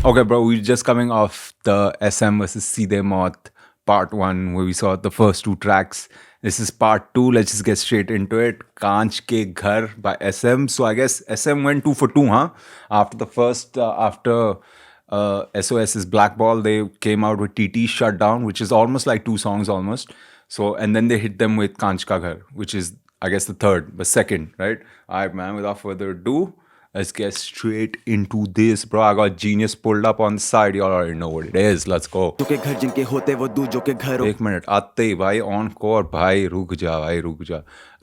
Okay, bro, we're just coming off the SM versus Seedhe Maut part 1, where we saw the first two tracks. This is part 2. Let's just get straight into it. Kaanch Ke Ghar by SM. So I guess SM went 2 for 2, huh? After the first, after SOS's Black Ball, they came out with TT Shutdown, which is almost like 2 songs almost. So, and then they hit them with Kaanch Ka Ghar, which is, I guess, the third, but second, right? All right, man, without further ado, let's get straight into this, bro. I got Genius pulled up on the side. Y'all already know what it is. Let's go. एक minute आते ही भाई on core भाई रुक जा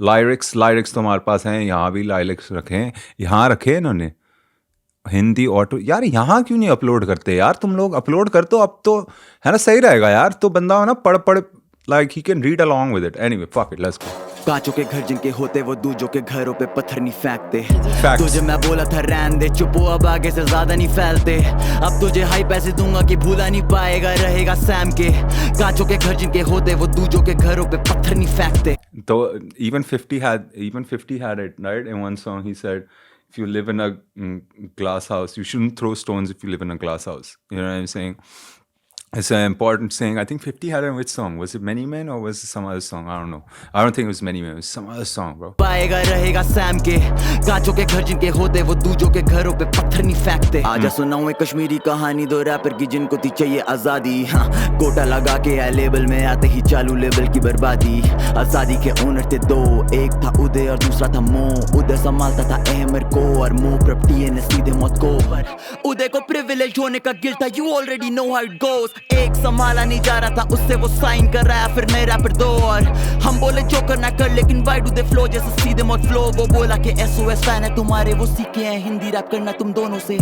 lyrics तो हमारे पास हैं. यहाँ भी लाइरिक्स रखे हैं, यहाँ रखे हैं इन्होंने हिंदी ऑटो. यार यहाँ क्यों नहीं अपलोड करते यार? तुम लोग अपलोड कर दो अब तो, है ना? सही रहेगा यार. तो बंदा हो ना पढ़ like he can read along with it. Anyway, fuck it, let's go. कांचों के घर जिनके होते वो दूजों के घरों पे पत्थर नहीं फेंकते. तुझे मैं बोला था रहने दे, चुप हो अब आगे से ज्यादा नहीं फैलते. अब तुझे हाई पैसे दूंगा कि भूला नहीं पाएगा, रहेगा सैम के. कांचों के घर जिनके होते वो दूजों के घरों पे पत्थर नहीं फेंकते. तो even 50 had it, right? In one song he said, if you live in a glass house, you shouldn't throw stones if you live in a glass house. You know what I'm saying? It's an important saying. I think 50 had it in which song? Was it Many Men or was it some other song? I don't know. I don't think it was Many Men. It was some other song, bro. पाएगा रहेगा Sam के. कांचों के घर जिनके होते वो दूजों के घरों पे पत्थर नहीं फेंकते. आजा सुनाऊं एक कश्मीरी कहानी, दो रैपर की जिनको थी चाहिए आजादी. हाँ, कोटा लगा के आए लेबल में, आते ही चालू लेबल की बर्बादी. आजादी के ओनर थे दो, एक था उदय और दूसरा था मो. उदय संभालता था अहमर को और मो प्रॉपर्टी ने सीधे मौत को. उदय को प्रिविलेज होने का गिल्ट था, you already know how it goes. एक संभाला नहीं जा रहा था, उससे वो साइन कर रहा है, फिर नए रैपर दो. और हम बोले जो करना कर, लेकिन वाई डू दे फ्लो जैसे सीधे मौत फ्लो. वो बोला कि एसओएस फैन है तुम्हारे, वो सीखे हैं हिंदी रैप करना तुम दोनों से.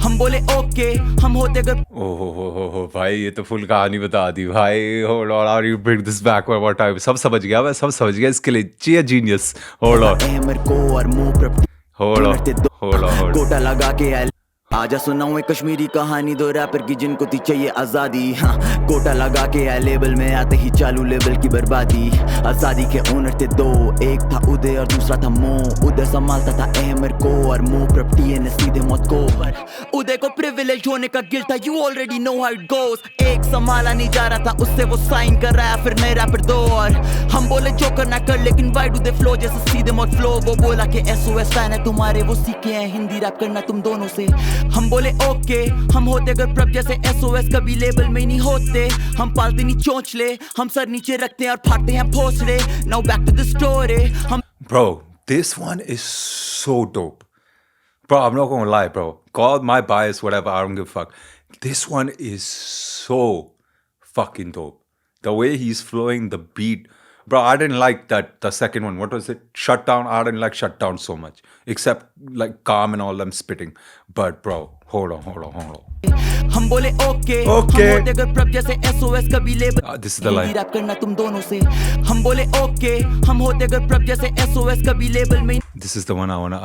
हम बोले ओके, हम होते अगर. ओहो भाई, ये तो फुल कहानी बता दी भाई. Hold on, are you bring this back one more time? सब समझ गया मैं, सब समझ गया. इसके लिए चाहिए जीनियस. होल्ड ऑन, अहमर को और मो प्रॉपर्टी. Hold on. कोटा लगा के आए. आजा सुनाऊं एक कश्मीरी कहानी, दो रैपर की जिनको थी चाहिए आजादी. हाँ, कोटा लगा के आए लेबल में, आते ही चालू लेबल की बर्बादी. आजादी के ओनर थे दो, एक था उदय और दूसरा था मो. उदय संभालता था अहमर को और मो प्रॉपर्टी ने सीधे मौत को. उदय को प्रिविलेज होने का गिल्ट था, you already know how it goes. एक संभाला नहीं जा रहा था, उससे वो साइन कर रहा है, फिर नए रैपर दो. और हम बोले जो करना कर, लेकिन वाई डू दे फ्लो जैसे सीधे मौत फ्लो. वो बोला कि एसओएस फैन है तुम्हारे, वो सीखे हैं हिंदी रैप करना तुम दोनों से. हम बोले ओके, हम होते अगर प्रभ जैसे एसओएस कभी लेबल में नहीं होते. हम पालते नहीं चोंचले, हम सर नीचे रखते हैं और फाड़ते हैं भोसले. Now back to the story. हम Bro, this one is so dope. Bro, I'm not gonna lie, bro. Call my bias, whatever, I don't give a fuck. This one is so fucking dope. The way he's flowing, the beat. Bro, I didn't like the second one. What was it? Shutdown. I didn't like Shutdown so much. Except like Calm and all them spitting. But bro, hold on. हम बोले okay, हम होते अगर प्रभ जैसे SOS कभी label. This is the line. Rap करना तुम दोनों से. हम बोले ओके, हम होते अगर प्रभ जैसे एसओएस कभी लेबल में. This is the one I wanna.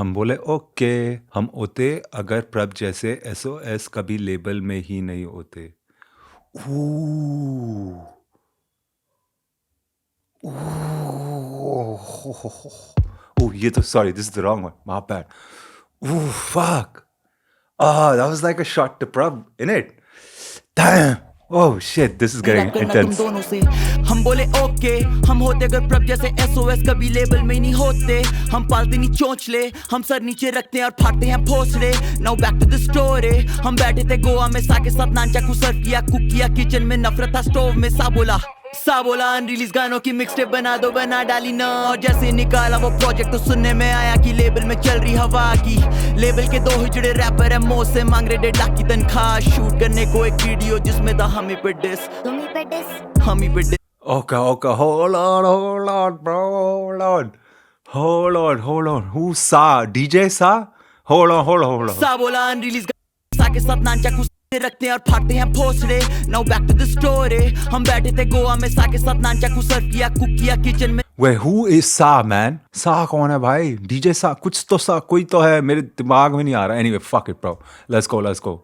हम बोले ओके, हम होते अगर प्रभ जैसे SOS कभी लेबल में ही नहीं होते. Ooh. Oh, sorry, this is the wrong one. My bad. Oh, fuck. That was like a shot to Prab, innit? Damn. Oh shit, this is getting intense. हम बोले ओके, हम होते अगर प्रभ जैसे एसओएस कभी लेबल में नहीं होते. हम पालते नहीं चोंचले, हम सर नीचे रखते हैं और फाड़ते हैं भोसले. Now back to the story. हम बैठे थे गोवा में, सा के साथ नान चाकू सर्व किया, कुक किया किचन में, नफरत था स्टोव में. सा बोला अनरिलीज गानों की मिक्सटेप बना दो, बना डाली ना. और जैसे निकाला वो प्रोजेक्ट तो सुनने में आया कि लेबल में चल रही हवा की. लेबल के दो हिजड़े रैपर है, मो से मांग रहे 1.5 लाख की तनख्वाह. शूट करने को एक वीडियो जिसमें था हम ही पे dish. Okay, hold on, bro, hold on. Who's Sa? DJ Sa? Hold on. सा बोला अनरिलीज सा के साथ नान चाकू रखते हैं और फाड़ते हैं भोसले. Now back to the story. हम बैठे थे गोवा में, सा के साथ नान चाकू सर्व किया, कुक किया किचन में. Wait, who is Sa, man? Sa कौन है भाई? DJ Sa, कुछ तो Sa, कोई तो है, मेरे दिमाग में नहीं आ रहा. Anyway, fuck it, bro. Let's go.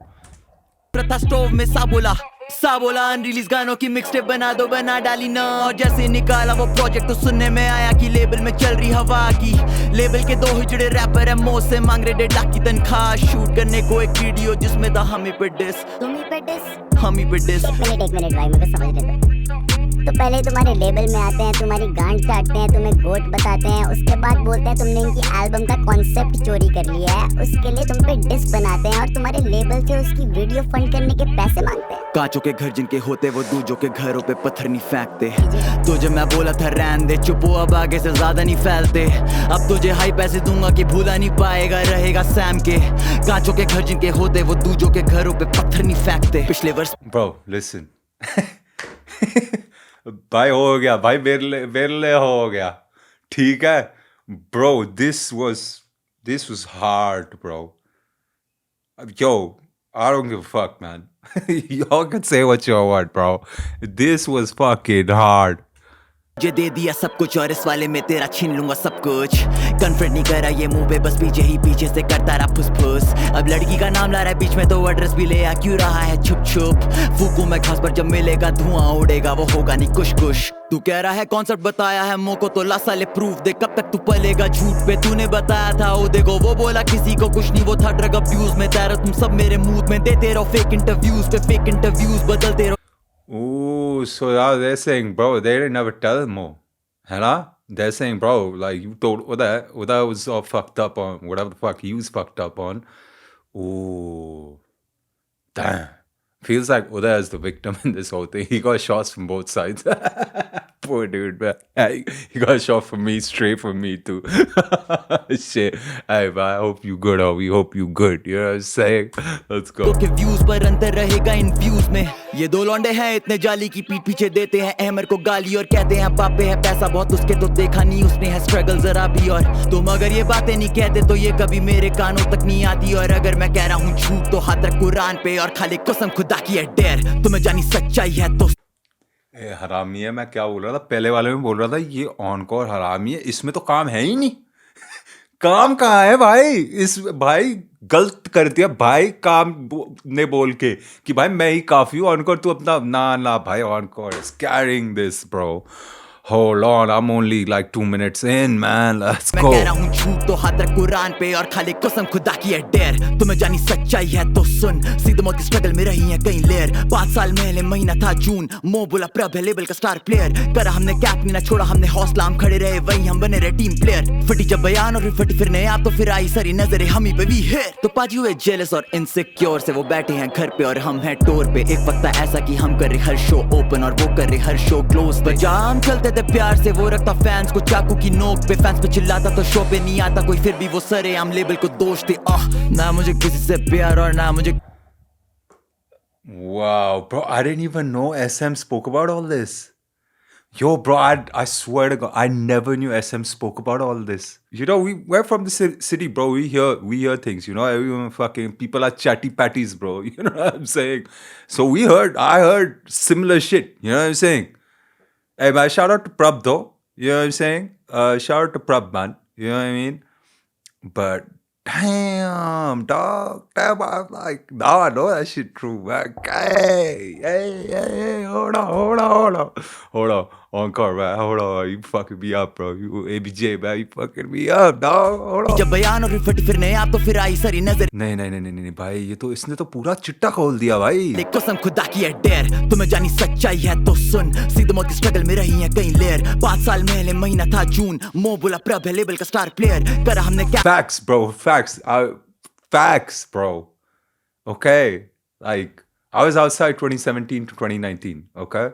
प्रथा स्टोव में. सा बोला सा बोला अनरिलीज गानों की मिक्सटेप बना दो, बना डाली ना। और जैसे निकाला वो प्रोजेक्ट तो सुनने में आया कि लेबल में चल रही हवा की। लेबल के दो हिजड़े रैपर है, मो से मांग रहे 1.5 लाख की तनख्वाह। शूट करने को एक वीडियो जिसमें था हम ही पे डिस, तुम ही पे डिस। हम ही पे डिस। एक मिनट भाई, मेरे को समझ लेते। तो पहले तुम्हारे लेबल में आते हैं, तुम्हारी गांड काटते हैं, तुम्हें गोट बताते हैं, उसके बाद बोलते हैं तुमने इनकी एल्बम का कॉन्सेप्ट चोरी कर लिया है, उसके लिए तुम पे डिस बनाते हैं और तुम्हारे लेबल से उसकी वीडियो फंड करने के पैसे मांगते हैं। कांचों के घर जिनके होते वो दूजों के घरों पे पत्थर नहीं फेंकते। तुझे मैं बोला था रहन दे, चुप हो अब आगे से ज्यादा नहीं फैलते। अब तुझे हाई पैसे दूंगा कि भूला नहीं पाएगा, रहेगा सैम के। कांचों के घर जिनके होते वो दूजों के घरों पे पत्थर नहीं फेंकते। पिछले वर्ष Bro, listen. भाई हो गया भाई, बेरले हो गया, ठीक है bro. This was hard, bro. Yo, I don't give a fuck, man. Y'all can say what you want, bro. This was fucking hard. मुझे दे दिया सब कुछ और इस वाले में तेरा छीन लूंगा सब कुछ। कन्फ्रंट नहीं करा ये मुंह पे, बस पीछे ही पीछे से करता रहा फुसफुस। अब लड़की का नाम ला रहा है बीच में तो एड्रेस भी ले आ क्यों रहा है छुप छुप। फूकू मैं घास पर जब मिलेगा धुआं उड़ेगा, वो होगा नहीं कुछ कुछ। तू कह रहा है कॉन्सेप्ट बताया है मोको तो ला साले प्रूफ दे, कब तक तू पलेगा झूठ पे। तूने बताया था ओ देखो वो बोला किसी को कुछ नहीं, वो था ड्रग अब्यूज में तेरा। तुम सब मेरे मूड में देते रहो फेक इंटरव्यूज पे फेक इंटरव्यूज, बदलते रहो। Ooh, so now they're saying, bro, they didn't never tell him more. Hello? They're saying, bro, like you told Uday was all fucked up on whatever the fuck he was fucked up on. Ooh, damn. Feels like Uday is the victim in this whole thing. He got shots from both sides. Poor dude, man. He got shot from me, straight from me too. Shit. Hey, man, I hope you good, or we hope you good. You know what I'm saying? Let's go. के views पर अंतर रहेगा इन views में। ये दो लौंडे हैं इतने जाली की पीठ पीछे देते हैं अहमर को गाली और कहते हैं बाप पे है पैसा बहुत, उसके तो देखा नहीं उसने है स्ट्रगल जरा भी। और तुम अगर ये बातें नहीं कहते तो ये कभी मेरे कानों तक नहीं आती। और अगर मैं कह रहा हूँ झूठ तो हाथ रख कुरान पे और खाली कसम खुदा की है डेर, तुम्हें जानी सच्चाई है तो। हरामी है, मैं क्या बोल रहा था पहले वाले में, बोल रहा था ये ऑनकोर हरामी है, इसमें तो काम है ही नहीं। काम कहाँ है भाई? इस भाई गलत कर दिया भाई काम ने बोल के कि भाई मैं ही काफी हूँ, ऑनकोर तू अपना ना भाई, encore is carrying this bro. Hold on, I'm only like 2 minutes in, man. Let's मैं go. कह रहा हूँ झूठ तो हाथ रख कुरान पे और खाली कसम खुदा की है डेर, तुम्हें जानी सच्चाई है तो सुन। सीधे मौत की स्ट्रगल में रही है कई लेयर। 5 साल पहले महीना था जून, मो बोला प्रभ है लेबल का स्टार प्लेयर। करा हमने कैप नहीं ना छोड़ा हमने हौसला, हम खड़े रहे वहीं हम बने रहे टीम प्लेयर। फटी जब बयान और फिर फटी फिर नया तो फिर आई सारी नजरें हम ही पे भी है। तो पाजी हुए जेलस और इनसिक्योर से वो बैठे हैं घर पे और हम हैं टूर पे। एक वक्त था ऐसा कि हम कर रहे हर शो ओपन और वो कर रहे हर शो क्लोज पे। जाम चलते थे प्यार से, वो रखता फैंस को चाकू की नोक पे। फैंस पे चिल्लाता तो शो पे नहीं आता कोई, फिर भी वो सरे हम लेबल को दोष थे। ना मुझे किसी से प्यार और ना मुझे। Wow, bro, I didn't even know SM spoke about all this. Yo, bro, I swear to God, I never knew SM spoke about all this. You know, we're from the city, bro. We hear things, you know. Everyone fucking people are chatty patties, bro. You know what I'm saying? So I heard similar shit. You know what I'm saying? Hey, man, shout out to Prab though. You know what I'm saying? Shout out to Prab, man. You know what I mean? But damn, dog. Damn, I'm like, now I know that shit true, man. Hey, hold on. Encore, man. Hold on. You fucking me up, bro. You ABJ, man. You fucking me up, dog. Hold on. जब बयान और फिर फटी फिर नया तो फिर आई सारी नजर। नहीं भाई, ये तो इसने तो पूरा चिट्टा खोल दिया भाई। कसम खुदा की है डेर, तुम्हें जानी सच्चाई है तो सुन। सीधे मौत की स्ट्रगल में रही है कई लेयर। 5 साल पहले महीना था जून, मो बोला प्रभ है लेबल का स्टार प्लेयर। करा हमने क्या Facts, bro. Facts, bro. Okay. Like, I was outside 2017 to 2019, okay?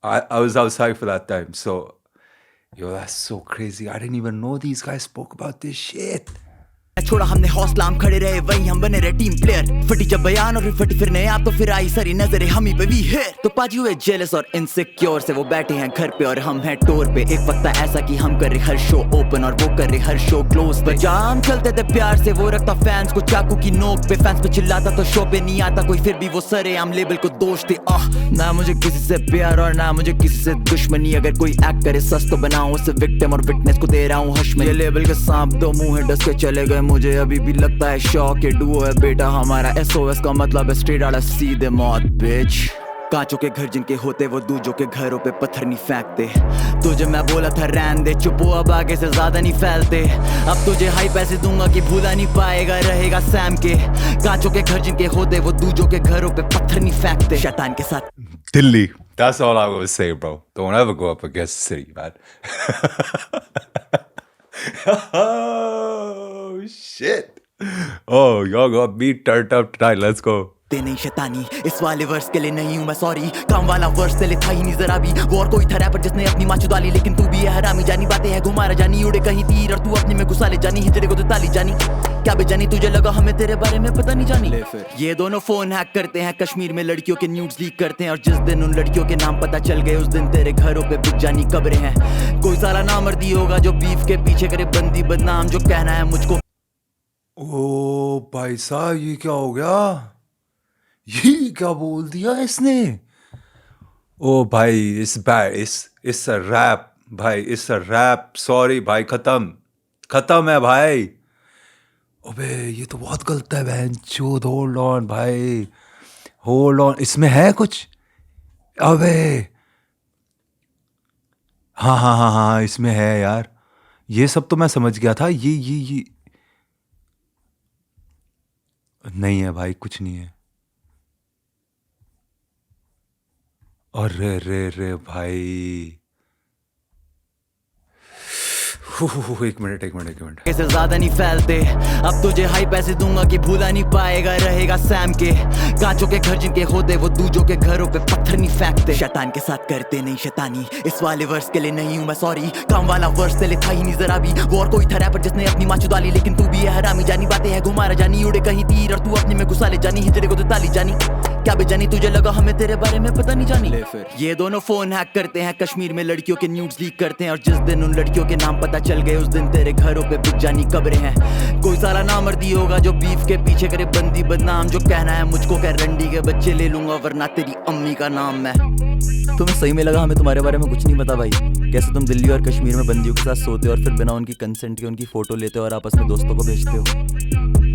I was outside for that time. So, yo, that's so crazy. I didn't even know these guys spoke about this shit. छोड़ा हमने हौसला, हम खड़े रहे वहीं हम बने रहे टीम प्लेयर। फटी जब बयान और फिर फटी फिर नया तो फिर आई सारी नजरें हम ही पे भी है। तो पाजी हुए जेलस और इनसिक्योर से वो बैठे हैं घर पे और हम हैं टूर पे। एक वक्त था ऐसा कि हम कर रहे हर शो ओपन और वो कर रहे हर शो क्लोज पे। जाम चलते थे प्यार से, वो रखता फैंस को चाकू की नोक पे। फैंस पे चिल्लाता तो शो पे नहीं आता कोई, फिर भी वो सरे हम लेबल को दोष थे। ना मुझे किसी से प्यार और ना मुझे किसी से दुश्मनी। अगर कोई एक्ट करे सच तो बनाऊं उसे विक्टिम और विटनेस को दे रहा हूँ हश्म। ये लेबल के सांप दो मुंह है डस के चले गए मुझे अभी भी लगता है शौक, ये डुओ है बेटा हमारा, SOS का मतलब है स्ट्रेट आउट सीधे मौत बिच। कांचों के घर जिनके होते वो दूजों के घरों पे पत्थर नहीं फेंकते। तुझे मैं बोला था रहने दे, चुप हो अब आगे से ज्यादा नहीं फैलते। अब तुझे हाई पैसे दूंगा कि भूला नहीं पाएगा, रहेगा सैम के। कांचों के घर जिनके होते वो दूजों के घरों पे पत्थर नहीं फेंकते। शैतान के साथ Dilly. That's all I would say, bro. Don't ever go up against the city, man. Oh, shit. Oh, y'all got me turned up tonight. Let's go. ते नहीं शैतानी, इस वाले वर्स के लिए नहीं हूँ मैं सॉरी। काम वाला वर्स तेरे था ही नहीं जरा भी। वो और कोई था रैपर जिसने अपनी माँ चुदा ली, लेकिन तू भी है हरामी। जानी बातें है घुमारा जानी, उड़े कहीं तीर और तू अपने में घुसा ले जानी। हिजड़े को तो ताली जानी, क्या बेजानी तुझे लगा हमें तेरे बारे में पता नहीं जानी। ले फिर ये दोनों फोन हैक करते हैं, कश्मीर में लड़कियों के न्यूड्स लीक करते हैं। और जिस दिन उन लड़कियों के नाम पता चल गए, उस दिन तेरे घरों पे बिक जानी कब्रें हैं। कोई साला नामर्दी होगा जो बीफ के पीछे करे बंदी बदनाम, जो कहना है मुझको। ओ भाई साहब, ये क्या हो गया? ये क्या बोल दिया इसने? ओ भाई, इस बैड, इस रैप भाई, इस रैप। सॉरी भाई, खत्म है भाई। अबे ये तो बहुत गलत है बहन चोद। होल्ड ऑन भाई, होल्ड ऑन, इसमें है कुछ? अबे हाँ हाँ हाँ हाँ, इसमें है यार। ये सब तो मैं समझ गया था। ये नहीं है भाई, कुछ नहीं है। अरे रे रे भाई, एक मिनट। कैसे ज्यादा नहीं फैलते। अब तुझे हाई पैसे दूंगा कि भूला नहीं पाएगा, रहेगा सैम के। कांचों के घर जिनके होते वो दूजों के घरों पे पत्थर नहीं फेंकते। शैतान के साथ करते नहीं शैतानी, इस वाले वर्स के लिए नहीं हूँ मैं सॉरी। काम वाला वर्स तेरे था ही नहीं जरा भी। वो और कोई था रैपर जिसने अपनी माँ चुदा ली, लेकिन तू भी है हरामी। जानी बातें है घुमारा जानी, उड़े कहीं तीर और तू अपने में घुसा ले जानी। हिजड़े को तो ताली जानी, क्या बेजानी तुझे लगा हमें तेरे बारे में पता नहीं जानी। ले फिर ये दोनों फोन हैक करते हैं, कश्मीर में लड़कियों के न्यूड्स लीक करते हैं। और जिस दिन उन लड़कियों के नाम पता चल गए, उस दिन तेरे घरों पे बिक जानी कब्रें हैं। कोई साला नामर्दी होगा जो बीफ के पीछे करे बंदी बदनाम, जो कहना है मुझको कह रंडी के बच्चे ले लूंगा वरना तेरी अम्मी का नाम मैं। तुम्हें सही में लगा हमें तुम्हारे बारे में कुछ नहीं पता भाई? कैसे तुम दिल्ली और कश्मीर में बंदियों के साथ सोते हो और फिर बिना उनकी कंसेंट के उनकी फोटो लेते हो और आपस में दोस्तों को भेजते हो?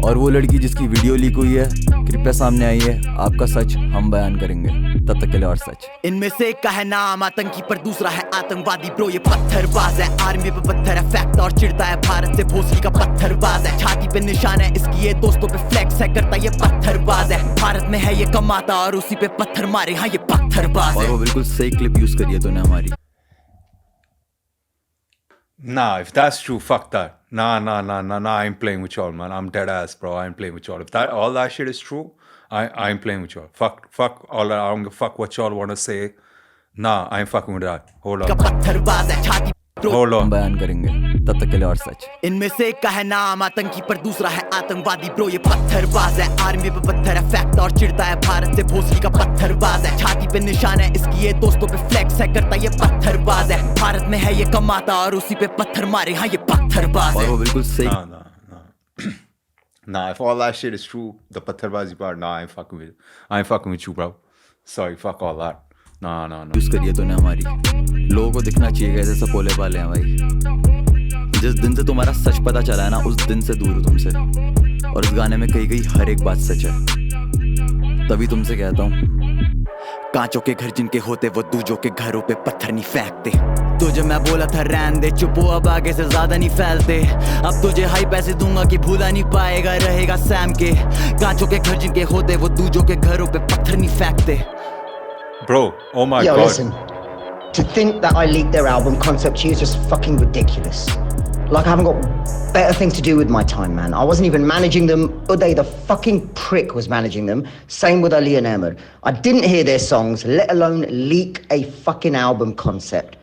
और वो लड़की जिसकी वीडियो लीक हुई है, कृपया सामने आई है। आपका सच हम बयान करेंगे, तब तक के लिए और सच। इनमें से एक का है नाम आतंकी पर दूसरा है आतंकवादी। ब्रो ये पत्थरबाज है, आर्मी पे पत्थर है फेंकता और चिढ़ता है भारत से। भोसड़ी का पत्थरबाज है, छाती पे निशान है इसकी, ये दोस्तों पे फ्लेक्स है करता, ये पत्थरबाज है। भारत में है ये कमाता और उसी पे पत्थर मारे, हाँ ये पत्थरबाज है। और वो बिल्कुल सही क्लिप यूज करी है तूने हमारी। Nah, if that's true, fuck that. Nah, I ain't playing with y'all, man. I'm dead ass, bro. I ain't playing with y'all. If all that shit is true, I ain't playing with y'all. Fuck all that. I don't give a fuck what y'all want to say. Nah, I ain't fucking with that. Hold on. Hold on. बयान करेंगे, तब तक के लिए और सच। इनमें से एक का है नाम आतंकी पर दूसरा है आतंकवादी। ब्रो ये पत्थरबाज है, आर्मी पे पत्थर है फेंकता और चिढ़ता है भारत से। भोसड़ी का पत्थरबाज है, छाती पे निशान है इसकी, ये दोस्तों पे फ्लेक्स है करता, ये पत्थरबाज है। भारत में है ये कमाता और उसी पे पत्थर मारे, हाँ ये पत्थरबाज है। और वो बिल्कुल सही। Nah, if all that shit is true, the patharbazi part, nah, I ain't fucking with you, bro. Sorry, fuck all that. Nah. Use करिए तूने हमारी। लोगों को दिखना चाहिए कैसे सपोले पाले हैं भाई। जिस दिन से तुम्हारा सच पता चला है ना, उस दिन से दूर हूँ तुमसे। और इस गाने में कही गई हर एक बात सच है। तभी तुमसे कहता हूँ, कांचों के घर जिनके होते वो दूजों के घरों पे पत्थर नहीं फेंकते। तुझे मैं बोला था रहने दे, चुप हो अब आगे से ज्यादा नहीं फैलते। अब तुझे हाई पैसे दूंगा कि भूला नहीं पाएगा, रहेगा सैम के। कांचों के घर जिनके होते वो दूजों के घरों पे पत्थर नहीं फेंकते। Bro, oh my Yo, god. listen. To think that I leaked their album concept to you is just fucking ridiculous. Like I haven't got better things to do with my time, man. I wasn't even managing them. Uday, the fucking prick, was managing them. Same with Ali and Ahmed. I didn't hear their songs, let alone leak a fucking album concept.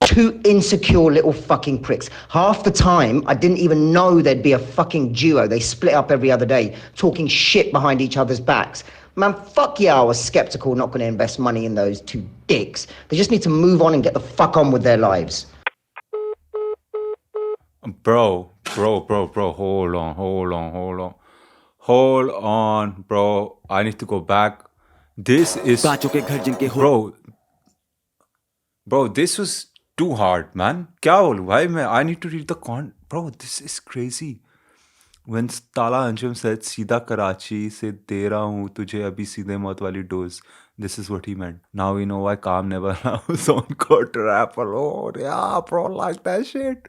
Two insecure little fucking pricks. Half the time, I didn't even know there'd be a fucking duo. They split up every other day, talking shit behind each other's backs. Man, fuck yeah, I was skeptical, not going to invest money in those two dicks. They just need to move on and get the fuck on with their lives. Bro, hold on, bro. I need to go back. This is कांचों के घर जिनके हो bro, this was too hard, man. क्या बोलूं भाई मैं? I need to read the bro, this is crazy. when Tala Anjum said सीधा कराची से दे रहा हूँ तुझे अभी सीधे मौत वाली dose, this is what he meant. Now we know why Calm never allows Encore to rap alone. Yeah, bro, like that shit.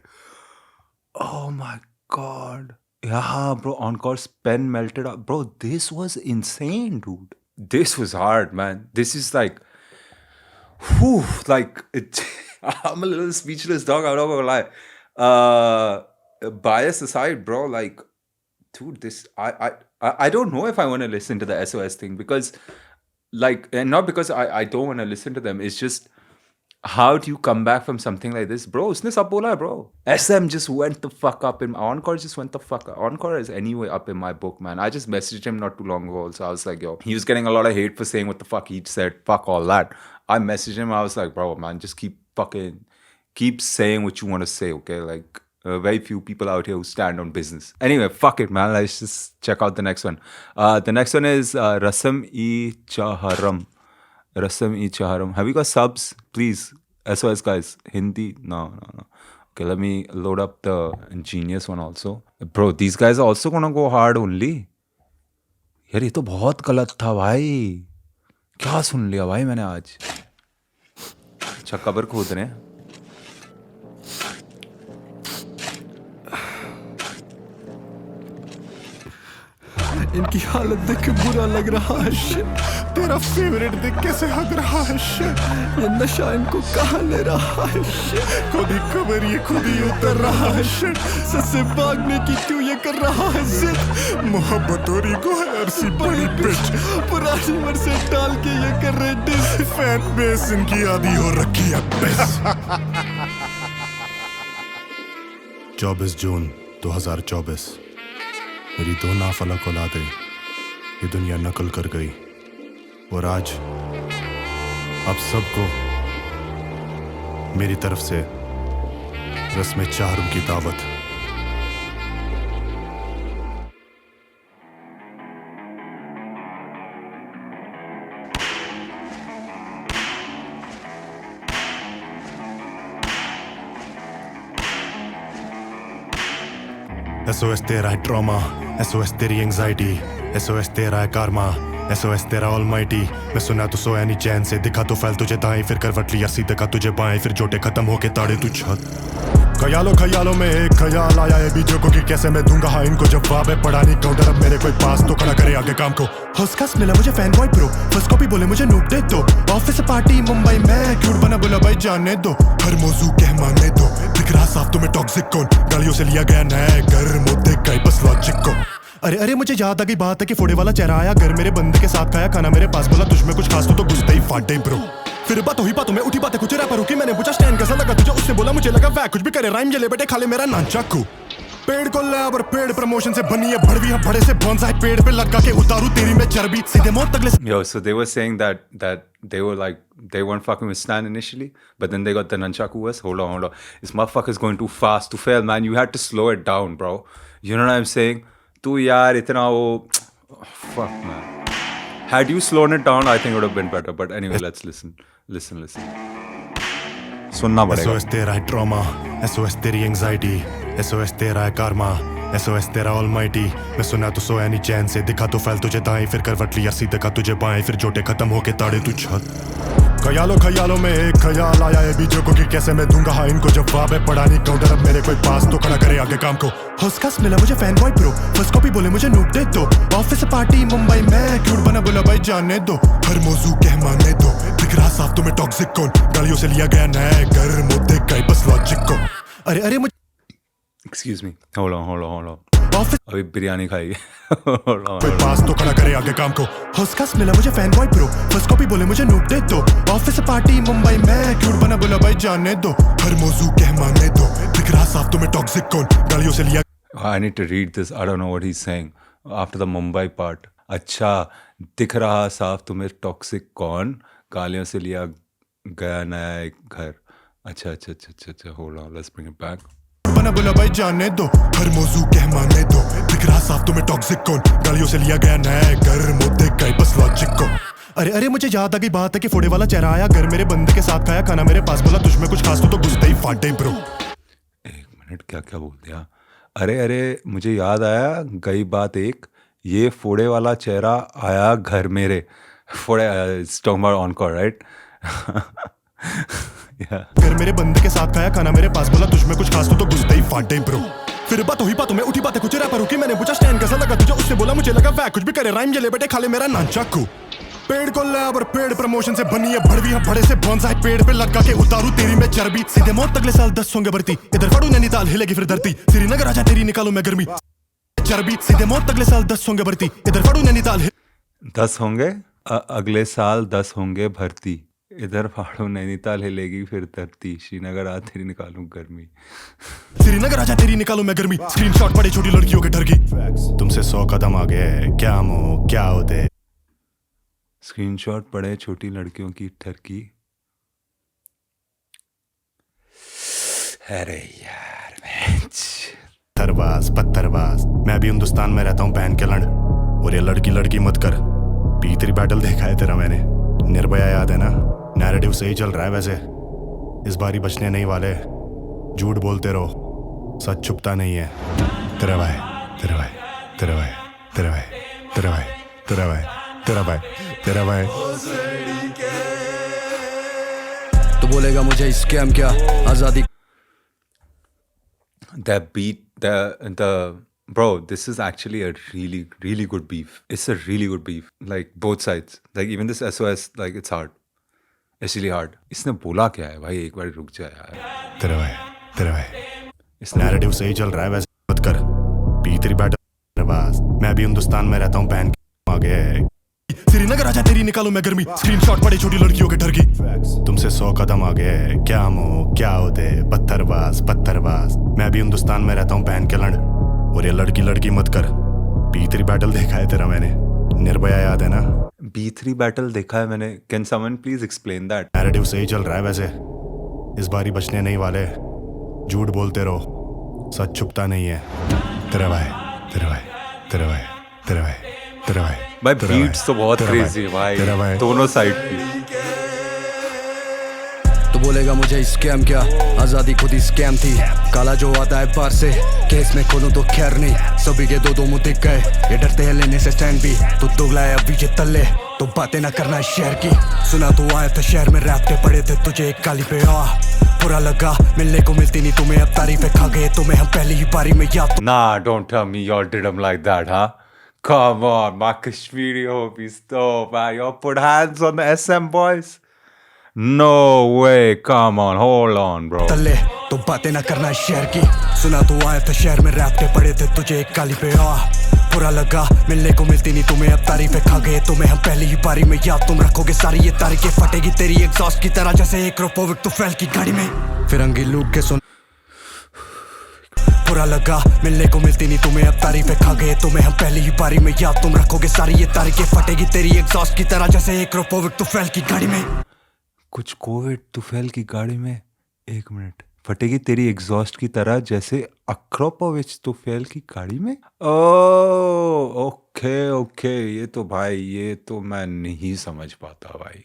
Oh my god. Yeah, bro, Encore's pen melted up. Bro, this was insane, dude. This was hard, man. This is like, whew, like, it, I'm a little speechless, dog. I'm not gonna lie. Bias aside, bro, like, dude, this, I don't know if I want to listen to the SOS thing because, like, and not because I don't want to listen to them. It's just, how do you come back from something like this? Bro, usne sab bola hai, bro. SM just went the fuck up in Encore just went the fuck up. Encore is anyway up in my book, man. I just messaged him not too long ago. So I was like, yo, he was getting a lot of hate for saying what the fuck he said. Fuck all that. I messaged him. I was like, bro, man, just keep saying what you want to say, okay? Like, very few people out here who stand on business. Anyway, fuck it, man. Let's just check out the next one. The next one is Rasam-e-Chaharam. Rasam-e-Chaharam. Have you got subs? Please. SOS guys. Hindi? No. Okay, let me load up the Genius one also. Bro, these guys are also gonna go hard only. यार ये तो बहुत गलत था भाई. क्या सुन लिया भाई मैंने आज? अच्छा कबर खोद रहे हैं. इनकी हालत देख के बुरा लग रहा है shit. तेरा फेवरेट देख कैसे हग रहा है shit. ये नशा इनको कहाँ ले रहा है shit. खुद ही खबर ये खुद ही उतर रहा है shit. ससे भागने की क्यों ये कर रहा है जिद. मोहब्बत और को है अरसी बड़ी bitch. पुरानी मर्से डाल के ये कर रहे डिस. फैन बेस इनकी आदि हो रखी है बेस. 24 जून 2024 मेरी दो नाफलक औलादें ये दुनिया नकल कर गई और आज अब सबको मेरी तरफ से रस्म चाहरुम की दावत. SOS तेरा है ट्रॉमा, SOS तेरी एंजाइटी, SOS तेरा है कारमा, SOS तेरा ऑलमाइटी. मैं सुना तो सोया नहीं चैन से, दिखा तो फैल तुझे दाएं, फिर करवट लिया सीधे का तुझे बाएं, फिर जोटे खत्म होके ताड़े तू छत. ख्यालों में एक ख्याल आया है बीजों को कि कैसे मैं दूंगा हाँ इनको जवाब है. पढ़ा नहीं काउंटर अब मेरे कोई पास तो खड़ा करे आगे काम को. हंस मिला मुझे fan boy pro, first copy बोले मुझे नूट दे दो. ऑफिस पार्टी मुंबई में क्यूट बना बोला भाई जाने दो. हर मौजू कह माने दो, दिख रहा साफ तुम्हें टॉक्सिक कौन. गालियों से लिया गया नया घर मुद्दे गए बस लॉजिक को. अरे मुझे याद आ गई बात है कि फोड़े वाला चेहरा आया घर मेरे बंदे के साथ खाया खाना मेरे पास बोला तुझमें कुछ खास तो घुसते ही फाटे ब्रो. फिर बातों में उठी बातें कुछ रैपर की मैंने पूछा स्टैंड कैसा लगा तुझे. उसने बोला मुझे लगा वह कुछ भी करे राइम जले बेटे खा ले मेरा नान चाकू. पेड़ को लैब और पेड़ प्रमोशन से बनी है भड़वी है बड़े से बोनसाई पेड़ पे लगा के उतारू तेरी में चर्बी सीधे मौत तक ले. Yo, so they were saying that they were like they weren't fucking with Stan initially, but then they got the nunchaku was. Hold on. This motherfucker's going too fast to fail, man. You had to slow it down, bro. You know what I'm saying? Tu yaar itna wo fuck man. Had you slowed it down, I think it would have been better. But anyway, let's listen. सुनना पड़ेगा. SOS तेरा है trauma, SOS तेरी anxiety, SOS तेरा है कारमा, SOS तेरा almighty. मैं सुना तो सोया नहीं चैन से, दिखा तो फैल तुझे दाएं, फिर करवट लिया सीधे का तुझे बाएं, फिर जोटे खत्म होके ताड़े तू छत. ख्यालों में एक ख्याल आया है बीजों को कि कैसे मैं दूंगा हाँ इनको जवाब है. पढ़ा नहीं काउंटर अब मेरे कोई पास तो खड़ा करे आगे काम को. हंस मिला मुझे fan boy pro, first copy बोले मुझे नूट दे दो. ऑफिस पार्टी मुंबई में क्यूट बना बोला भाई जाने दो. हर मौजू कह माने दो, दिख रहा साफ तुम्हें टॉक्सिक कौन. गालियों से लिया गया नया घर मुद्दे गए बस लॉजिक को. अरे मुझे Excuse me. Hold on. Office अभी बिरयानी खाई. कोई पास तो खड़ा करे आगे काम को. हंस मिला मुझे fan boy pro, first copy बोले मुझे नूट दे दो. ऑफिस पार्टी मुंबई में क्यूट बना बोला भाई जाने दो. हर मौजू कह माने दो, दिख रहा साफ तुम्हें टॉक्सिक कौन. गालियों से लिया. I need to read this. I don't know what he's saying after the Mumbai part. अच्छा दिख रहा साफ तुम्हें टॉक्सिक कौन. गालियों से लिया गया नया एक घर. अच्छा. Hold on. Let's bring it back. बना बोला भाई जाने दो. हर मौजू कह माने दो, दिख रहा साफ तुम्हें टॉक्सिक कौन. गालियों से लिया गया नया घर मुद्दे गए बस लॉजिक को. अरे मुझे याद आ गई बात है कि फोड़े वाला चेहरा आया घर मेरे बंदे के साथ खाया खाना मेरे पास बोला तुझमें कुछ खास तो घुसते ही फाटे ब्रो. एक मिनट क्या बोल दिया. अरे अरे मुझे याद आया गई बात एक, ये फोड़े वाला चेहरा आया घर मेरे। फोड़े स्टॉमर ऑनकोर राइट। फिर मेरे बंदे के साथ खाया खाना मेरे पास, बोला तुझ में कुछ खास तो घुसते ही फाट दे ब्रो। फिर बातों में उठी बातें कुछ रैपर की, मैंने पूछा स्टैंड कैसा लगा तुझे, उसने बोला मुझे लगा वह कुछ भी करे राइम, ये ले बेटे खा ले मेरा नानचाकू। पेड़ को लैब और पेड़ प्रमोशन से बनी है भड़वी, हम बड़े से बॉन्साई पेड़ पे लगा के उतारू तेरी में चर्बी। सीधे मौत अगले साल 10 होंगे भर्ती, इधर फाड़ू नैनीताल हिलेगी फिर धरती, श्रीनगर आजा तेरी निकालू मैं गर्मी चर्बी। सीधे मौत अगले साल 10 होंगे भर्ती, इधर फाड़ू नैनीताल 10 होंगे अगले साल 10 होंगे भर्ती, इधर फाड़ो नैनीताल हिलेगी फिर धरती, श्रीनगर आ तेरी निकालूं गर्मी। श्रीनगर आजा तेरी निकालू मैं गर्मी। स्क्रीनशॉट पड़े छोटी लड़कियों के डर की, तुमसे 100 कदम आगे क्या हम हो क्या होते। स्क्रीनशॉट पड़े छोटी लड़कियों की ठरकी। अरे यार पत्थरबाज पत्थरबाज, मैं भी हिंदुस्तान में रहता हूँ पहन के लड़, और ये लड़की लड़की मत कर। पीतरी बैटल देखा है तेरा मैंने, निर्भया याद है ना, नैरेटिव सही चल रहा है वैसे, इस बारी बचने नहीं वाले। झूठ बोलते रहो सच छुपता नहीं है। तेरा भाई तेरा भाई तेरा भाई तेरा भाई तेरा भाई तेरा भाई तेरा भाई तेरा भाई। तो बोलेगा मुझे स्कैम क्या आजादी। That beat, the bro, this is actually a really good beef. It's a really good beef, like both sides. Like even this SOS, like it's hard. It's really hard. इसने बोला क्या है भाई, एक बार रुक जा यार। तेरा भाई तेरा भाई, इसने नैरेटिव सही चल रहा है वैसे मत कर। पीतरी बैटल बस, मैं भी हिंदुस्तान में रहता हूँ पहन के आगे। श्रीनगर आजा तेरी निकालू मैं गर्मी। स्क्रीनशॉट पड़े छोटी लड़कियों के डर की, तुमसे 100 कदम आगे क्या हम हो क्या होते। पत्थरबाज पत्थरबाज, मैं भी हिंदुस्तान में रहता हूँ पहन के लड़, और ये लड़की लड़की मत कर। पीतरी बैटल देखा है तेरा मैंने, निर्भया याद है ना। B3 बैटल देखा है मैंने। Can someone please explain that? Narrative सही चल रहा है वैसे, इस बारी बचने नहीं वाले। झूठ बोलते रहो सच छुपता नहीं है। तेरा भाई तेरा भाई तेरा भाई तेरा भाई तेरा भाई भाई तेरा बीट्स तो बहुत तेरा क्रेजी है तेरा भाई, भाई। दोनों साइड की। तो बोलेगा मुझे स्कैम क्या आजादी खुद ही स्कैम थी। काला जो आता है बाहर से केस में खोलूं तो खैर नहीं, सभी के दो मुंह दिख गए, ये डरते हैं लेने से स्टैंड भी। तू दोगला है अभी जे तल्ले, तो बातें ना करना शहर की। सुना तू आया था शहर में रैप के पड़े थे तुझे एक काली पे आ, बुरा लगा मिलने को मिलती नहीं तुम्हें, अब तारीफें खा गए तुम्हें हम पहली ही बारी में याद। Nah, don't tell me y'all did him like that, huh? Come on, my Kashmiri homies, stop, man. Y'all put hands on the SM boys? No way, come on, hold on, bro. तल्ले तो बातें ना करना शहर की। सुना तू आया था शहर में रैप के पड़े थे तुझे एक काली पे आ, बुरा लगा मिलने को मिलती नहीं तुम्हें, अब तारीफें खा गए तुम्हें हम पहली ही बारी में याद। तुम रखोगे सारी ये तारीखें, फटेगी तेरी एग्जॉस्ट की तरह जैसे एक रोपोविक तो फैल की गाड़ी में। फिरंगी लूट के सुन, बुरा लगा मिलने को मिलती नहीं तुम्हें, अब तारीफें खा गए तुम्हें हम पहली ही बारी में याद। तुम रखोगे सारी ये तारीखें, फटेगी तेरी एग्जॉस्ट की तरह जैसे एक रोपोविक तो फैल की गाड़ी में। कुछ कोविड तुफैल की गाड़ी में, एक मिनट, फटेगी तेरी एग्जॉस्ट की तरह जैसे अक्रोपोविच तुफैल की गाड़ी में। ओ ओके ओके, ये तो भाई, ये तो मैं नहीं समझ पाता भाई।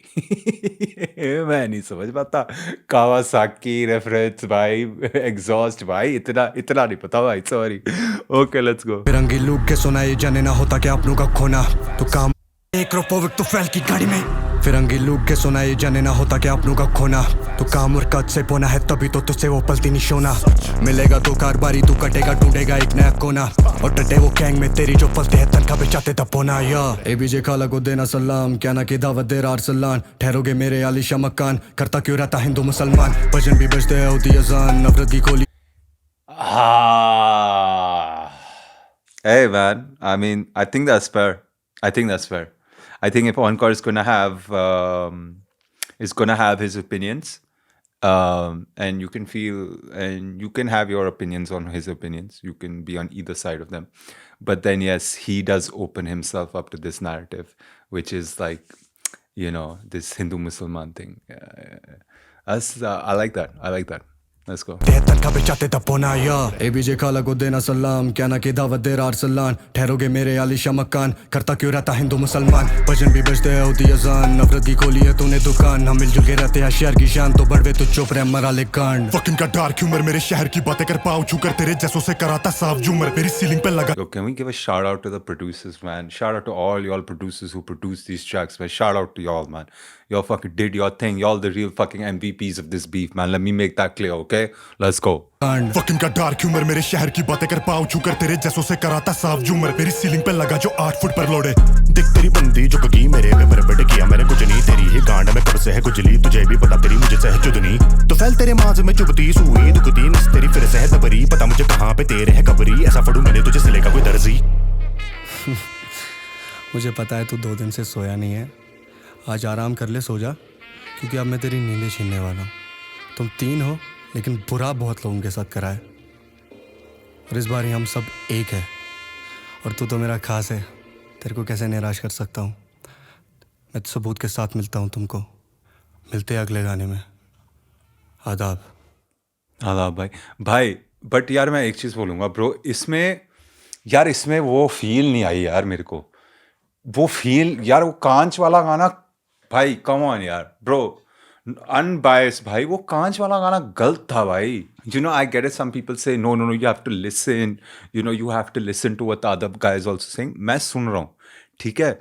मैं नहीं समझ पाता। कावासाकी रेफरेंस भाई, एग्जॉस्ट भाई, इतना इतना नहीं पता भाई, सॉरी। Okay let's go. फिरंगी लूट के सुना ये जाने ना होता क्या अपनों का खोना, तो काम एक रोपोविक तो फैल की गाड़ी में। फिरंगी लूट के सुना ये जाने ना होता क्या अपनों का खोना, तो काम और कद से बोना है तभी तो तुझसे वो पलती नहीं शोना। मिलेगा तो कारबारी तू कटेगा ढूंढेगा एक नया कोना, और टटे वो गैंग में तेरी जो पलते हैं तनखा बेचाते दबोना। या एबीजे खाला को देना सलाम, क्या ना की दावत दे अरसलान, ठहरोगे मेरे आलिशा मकान, करता क्यों रहता हिंदू मुसलमान, भजन भी बजते है होती अजान, नफरत की गोली। Hey man, I mean, I think that's fair. I think that's fair. I think if Encore is gonna have his opinions, and you can feel and you can have your opinions on his opinions. You can be on either side of them, but then yes, he does open himself up to this narrative, which is like, this Hindu Musliman thing. I like that. I like that. Let's go. तेतन का बेचाते दपोना या ABJ खाला को देना सलाम क्या ना की दावत दे रहा अरसलान ठहरोगे मेरे आलिशा मकान करता क्यों रहता हिंदू मुसलमान भजन भी बजते है होती अजान नफरत की खोली है तूने दुकान हम मिलजुल के रहते हैं शहर की शान तो बढ़वे तू चुप रह मरा ले कांड फकिंग का डार्क ह्यूमर मेरे शहर की बातें कर पाऊं छू कर तेरे जैसों से कराता साफ झूमर मेरी सीलिंग पे लगा Yo, can we give a shout out to the producers, man? Shout out to all y'all producers who produce these tracks, man. Shout out to y'all, man. Y'all fucking did your thing. Y'all the real fucking MVPs of this beef, man. Let me make that clear, okay? Let's go. Fucking का dark humour मेरे शहर की बातें कर पाऊं छू कर तेरे जैसों से कराता साफ झूमर मेरी सीलिंग पे लगा जो 8 फुट पर लोडे देख तेरी बंदी जो कगी मेरे पे बरबड़ किया मैंने कुछ नहीं तेरी ही गांड में कब से है गुजली तुझे भी पता तेरी मुझे से है जुदनी तो फैल तेरे माज में चुभती सुई दुखती नस तेरी फिर से है दबरी पता मुझे कहाँ पे तेरे है कबरी ऐसा फड़ू मैंने तुझे सिले का कोई दर्जी मुझे पता है तू 2 दिन से सोया नहीं है आज आराम कर ले सो जा क्योंकि अब मैं तेरी नींदें छीनने वाला हूँ तुम 3 हो लेकिन बुरा बहुत लोगों के साथ करा है और इस बार हम सब एक है और तू तो मेरा खास है तेरे को कैसे निराश कर सकता हूँ मैं सबूत के साथ मिलता हूँ तुमको मिलते हैं अगले गाने में आदाब आदाब भाई बट यार मैं एक चीज़ बोलूँगा ब्रो इसमें वो फील नहीं आई यार मेरे को वो फील यार वो कांच वाला गाना भाई कम ऑन यार ब्रो अनबायस्ड भाई वो कांच वाला गाना गलत था भाई you know I get it some people say no no no you have to listen you have to listen to what other guys also saying मैं सुन रहा हूँ ठीक है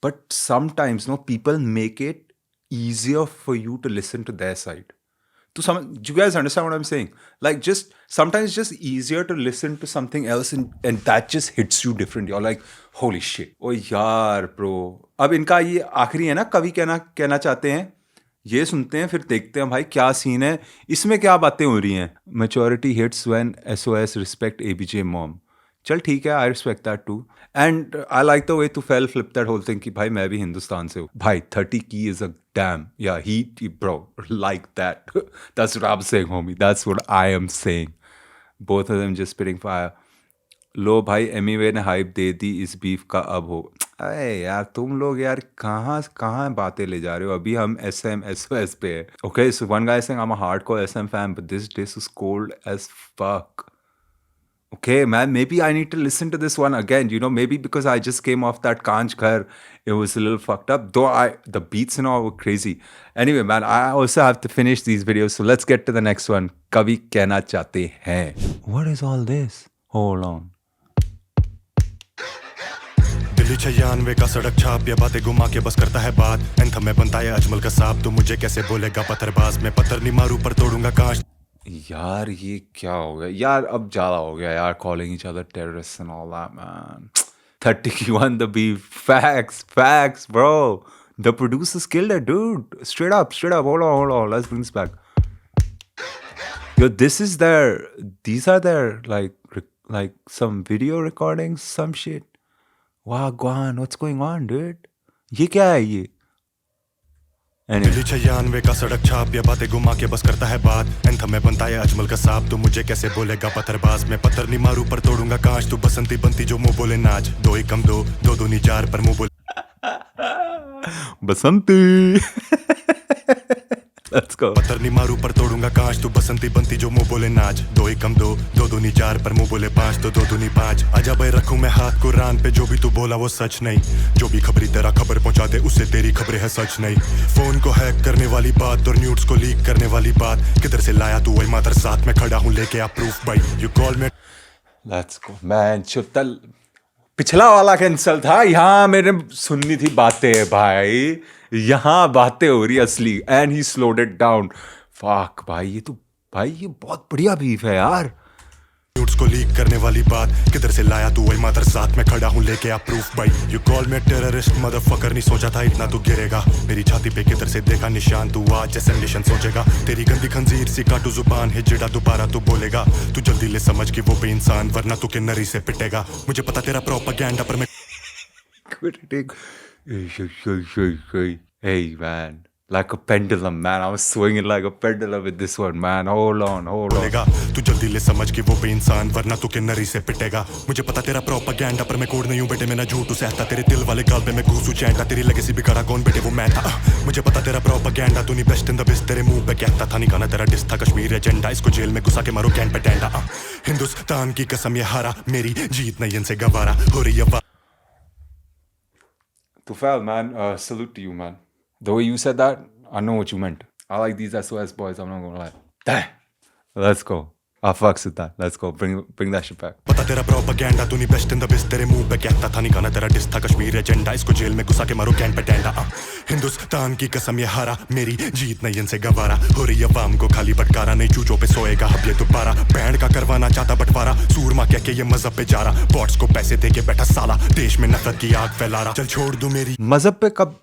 but sometimes no people make it easier for you to listen to their side. Do you guys understand what I'm saying? Like just sometimes it's just easier to listen to something else and that just hits you different. You're like, holy shit. Oh यार bro. अब इनका ये आखिरी है ना कवि कहना चाहते हैं ये सुनते हैं फिर देखते हैं भाई क्या सीन है इसमें क्या बातें हो रही हैं Maturity hits when SOS respect ABJ mom. चल ठीक है I respect that too and I like the way to fail flip that whole thing कि भाई मैं भी हिंदुस्तान से हूँ भाई 30 की इज अ डैम या ही bro like that that's what I am saying homie that's what I am saying both of them just spitting fire लो भाई एमीवे ने हाइप दे दी इस बीफ का अब हो अरे यार तुम लोग यार कहाँ बातें ले जा रहे हो अभी हम SM SOS पे है okay so one guy saying I am a hardcore SM fan but this diss is cold as fuck Okay, man, maybe I need to listen to this one again, maybe because I just came off that Kanch Ghar, it was a little fucked up, though the beats and all were crazy. Anyway, man, I also have to finish these videos, so let's get to the next one. Kavi Kehna Chahte Hain. What is all this? Hold on. Delhi 96 का सड़क छाप या बातें घुमा के बस करता है बात एंथम में बनता है अजमल का साहब तो मुझे कैसे बोलेगा पत्थरबाज मैं पत्थर नहीं मारू पर तोड़ूंगा कांच यार ये क्या हो गया यार अब ज़्यादा हो गया यार calling each other terrorists and all that man 30 की won the beef facts bro the producers killed it dude straight up hold on let's bring this back yo these are their like some video recordings some shit wow Guan what's going on dude ये क्या है ये दिल्ली 96 का सड़क छाप या बातें घुमा के बस करता है बात एंथम में बनता है अजमल का साहब तो मुझे कैसे बोलेगा पत्थरबाज मैं पत्थर नहीं मारू पर तोड़ूंगा कांच तू बसंती बनती जो मुंह बोले नाच 2 ही कम 2 2 नहीं 4 पर मुंह बोले बसंती Let's go. पत्थर नहीं मारू पर तोड़ूंगा कांच तू बसंती बनती जो मुंह बोले नाच 2 ही कम 2 2 नहीं 4 पर मुंह बोले 5 तो 2 नहीं 5 आजा भाई रखूं मैं हाथ कुरान पे जो भी तू बोला वो सच नहीं जो भी खबरी तेरा खबर पहुंचा दे उससे तेरी खबरें है सच नहीं फोन को हैक करने वाली बात और न्यूज़ को लीक करने वाली बात किधर से लाया तू वही मादर साथ में खड़ा हूं लेके आ प्रूफ भाई you call me Let's go man चुत्तल पिछला वाला कैंसल था यहाँ मेरे सुननी थी बातें भाई यहाँ बातें हो रही असली and he slowed it down fuck भाई ये बहुत बढ़िया बीफ है यार न्यूज़ को लीक करने वाली बात किधर से लाया तू वही मादर साथ में खड़ा हूं लेके आ प्रूफ भाई you call me terrorist motherfucker नहीं सोचा था इतना तू गिरेगा मेरी छाती पे किधर से देखा निशान तू आज जैसे निशान सोचेगा तेरी गंदी खंजीर सी काटू जुबान है जिड़ा दोबारा तू बोलेगा तू जल्दी ले समझ कि वो बेइंसान वरना तू के नरी से पिटेगा मुझे पता तेरा प्रोपेगेंडा पर मैं Hey man like a pendulum, man. I was swinging like a pendulum with this one, man. Hold on. बोलेगा तू जल्दी ले समझ के वो बेइंसान वरना तू के नरी से पिटेगा मुझे पता तेरा प्रोपेगेंडा पर मैं कोड नहीं हूं बेटे मैं ना झूठ सहता तेरे दिल वाले गाल पे मैं घूसू चैंटा तेरी लेगेसी बिगाड़ा कौन बेटे वो मैं था मुझे पता तेरा प्रोपेगेंडा तू नहीं बेस्ट इन द बेस्ट तेरे मुंह पे कहता था नहीं गाना तेरा डिस था कश्मीर एजेंडा इसको जेल में घुसा के मारो कैन पे टेंडा हिंदुस्तान की कसम ये हारा मेरी जीत नहीं इनसे गवारा हो रही है Tufel, man, salute to you, man. The way you said that, I know what you meant. I like these SOS boys, I'm not gonna lie. Damn. Let's go. I fucks with that. Let's go. Bring that shit back. पता तेरा propaganda तू नहीं best in the best तेरे मुंह पे कहता था नहीं गाना तेरा डिस था कश्मीर एजेंडा इसको जेल में घुसा के मारो कैन पे टेंडा हिंदुस्तान की कसम ये हारा मेरी जीत नहीं इनसे गवारा हो रही अवाम को खाली बटकारा नहीं चूचों पे सोएगा अब ये दोबारा बैंड का करवाना चाहता बंटवारा सूरमा कह के ये मजहब पे जा रहा बॉट्स को पैसे दे के बैठा साला देश में नफरत की आग फैला रहा चल छोड़ दूं मेरी मजहब पे कब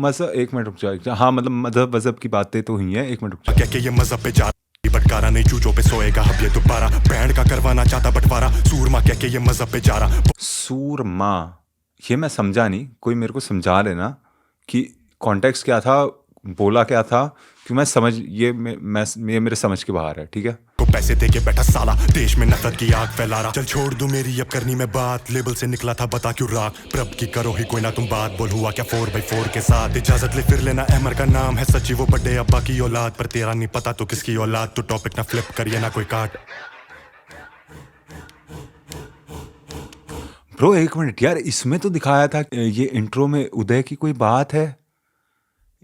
मजहब एक मिनट रुक जाए हाँ मतलब मजहब की बातें तो हुई हैं एक मिनट रुक कह के ये मजहब पे जा बटकारा नहीं चूचों पे सोएगा अब ये दोबारा बैंड का करवाना चाहता बंटवारा सूरमा कह के ये मजहब पे जा रहा सूरमा ये मैं समझा नहीं कोई मेरे को समझा लेना कि कॉन्टेक्स्ट क्या था बोला क्या था कि मैं समझ ये मेरे समझ के बाहर है ठीक है को पैसे दे के बैठा साला देश में नफरत की आग फैला रहा चल छोड़ दूं मेरी अब करनी मैं बात लेबल से निकला था बता क्यों राग प्रभ की करो ही कोई ना तुम बात बोल हुआ क्या 4x4 के साथ इजाजत ले फिर लेना अहमर का नाम है सच्ची वो बड़े अब्बा की औलाद पर तेरा नहीं पता तो किसकी औलाद तो टॉपिक ना फ्लिप करिए ना कोई काट ब्रो एक मिनट यार इसमें तो दिखाया था ये इंट्रो में उदय की कोई बात है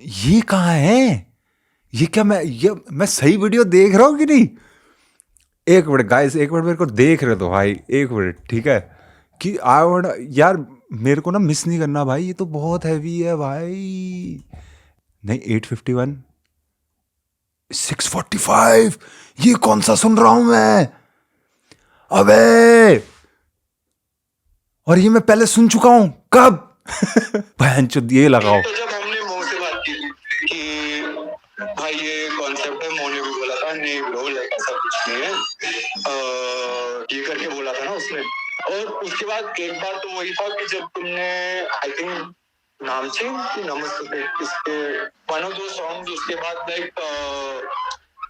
ये कहाँ है ये क्या मैं सही वीडियो देख रहा हूँ कि नहीं एक मिनट गाइस एक मिनट मेरे को देख रहे तो भाई एक मिनट ठीक है कि आई वांट यार मेरे को ना मिस नहीं करना भाई ये तो बहुत हैवी है भाई नहीं 851 645 ये कौन सा सुन रहा हूं मैं अबे और ये मैं पहले सुन चुका हूं कब बहनचोद ये लगाओ तो जब हमने मोह से बात की थी कि भाई ये कॉन्सेप्ट है मोह ने भी बोला था नहीं ब्रो लाइक ऐसा कुछ नहीं है ये करके बोला था ना उसने और उसके बाद एक बार तो वही था कि जब तुमने आई थिंक नामचिंग की नमस्ते इसके वन ऑफ दो सॉन्ग्स उसके बाद लाइक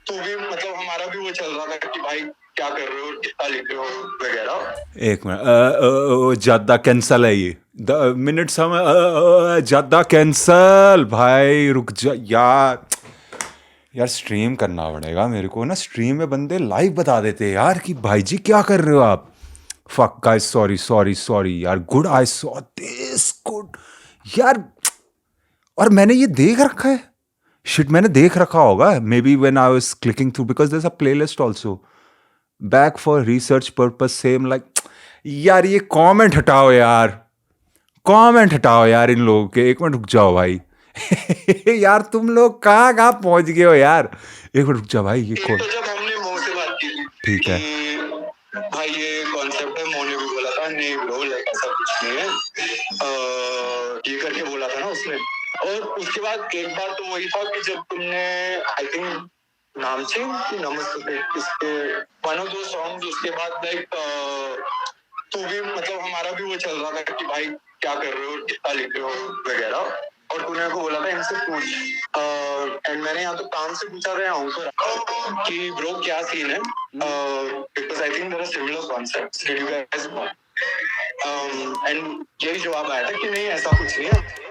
तू भी मतलब हमारा भी वो चल रहा था कि भाई क्या कर रहे हो कितना लिख रहे हो वगैरह एक मिनट ज्यादा कैंसल है ये मिनट समय ज्यादा कैंसल भाई रुक जा यार स्ट्रीम करना पड़ेगा मेरे को ना स्ट्रीम में बंदे लाइव बता देते हैं यार कि भाई जी क्या कर रहे हो आप फक गाइस सॉरी यार good I saw this good यार और मैंने ये देख रखा है शिट मैंने देख रखा होगा maybe when I was clicking through because there is a playlist also back for research purpose same like यार ये कमेंट हटाओ यार इन लोगों के एक मिनट रुक जाओ भाई यार तुम लोग कहाँ पहुंच गए हो यार एक मिनट रुक जाओ भाई ये कौन तो जब हमने मोह से बात की थी ठीक है कि भाई ये कॉन्सेप्ट है मोह ने भी बोला था नहीं ब्रो लाइक ऐसा कुछ नहीं है ये करके बोला था ना उसने और उसके बाद एक बार तो वही था कि जब तुमने आई थिंक नामचिंग की नमस्ते इसके वन ऑफ दो सॉन्ग्स उसके बाद लाइक तू भी मतलब हमारा भी वो चल रहा था कि भाई क्या कर रहे हो कितना लिख रहे हो वगैरह और तूने को बोला था इनसे पूछ एंड मैंने यहाँ तो काम से पूछा था यहाँ पर कि ब्रो क्या सीन है because I think there are similar concepts did you guys and यही जवाब आया था कि नहीं ऐसा कुछ नहीं है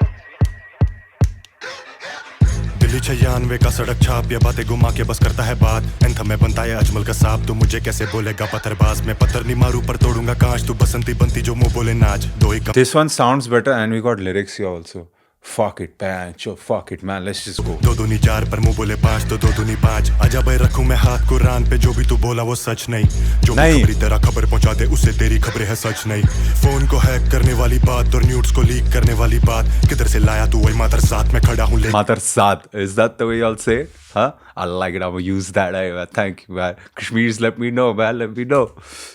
दिल्ली 96 का सड़क छाप ये बातें घुमा के बस करता है बात एंथम में बनता है अजमल का सांप तू मुझे कैसे बोलेगा पत्थरबाज मैं पत्थर नहीं मारू पर तोड़ूंगा कांच तू बसंती बनती जो मुंह बोले नाच दो ही This one sounds better and we got lyrics here also. Fuck it, man. Let's just go. दो दूनी 4 पर मुंह बोले 5 तो दो दूनी 5 आजा भाई रखूं मैं हाथ को रान पे जो भी तू बोला वो सच नहीं जो नहीं। खबरी तेरा खबर पहुंचा दे उससे तेरी खबरें है सच नहीं फोन को हैक करने वाली बात और न्यूड्स को लीक करने वाली बात किधर से लाया तू वही मादर साथ में खड़ा हूं ले Matar Saad. Is that the way y'all say it? Huh? I like it. I'm gonna use that. Hey, man. Thank you, man. Kashmiris, let me know, man. Let me know.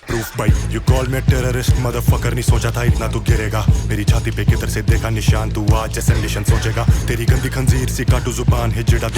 Proof भाई you call me terrorist motherfucker नहीं सोचा था इतना तू गिरेगा मेरी छाती पे किधर से देखा निशान तू आज जैसे निशान सोचेगा तेरी गंदी खंजीर सी काटू जुबान है जिड़ा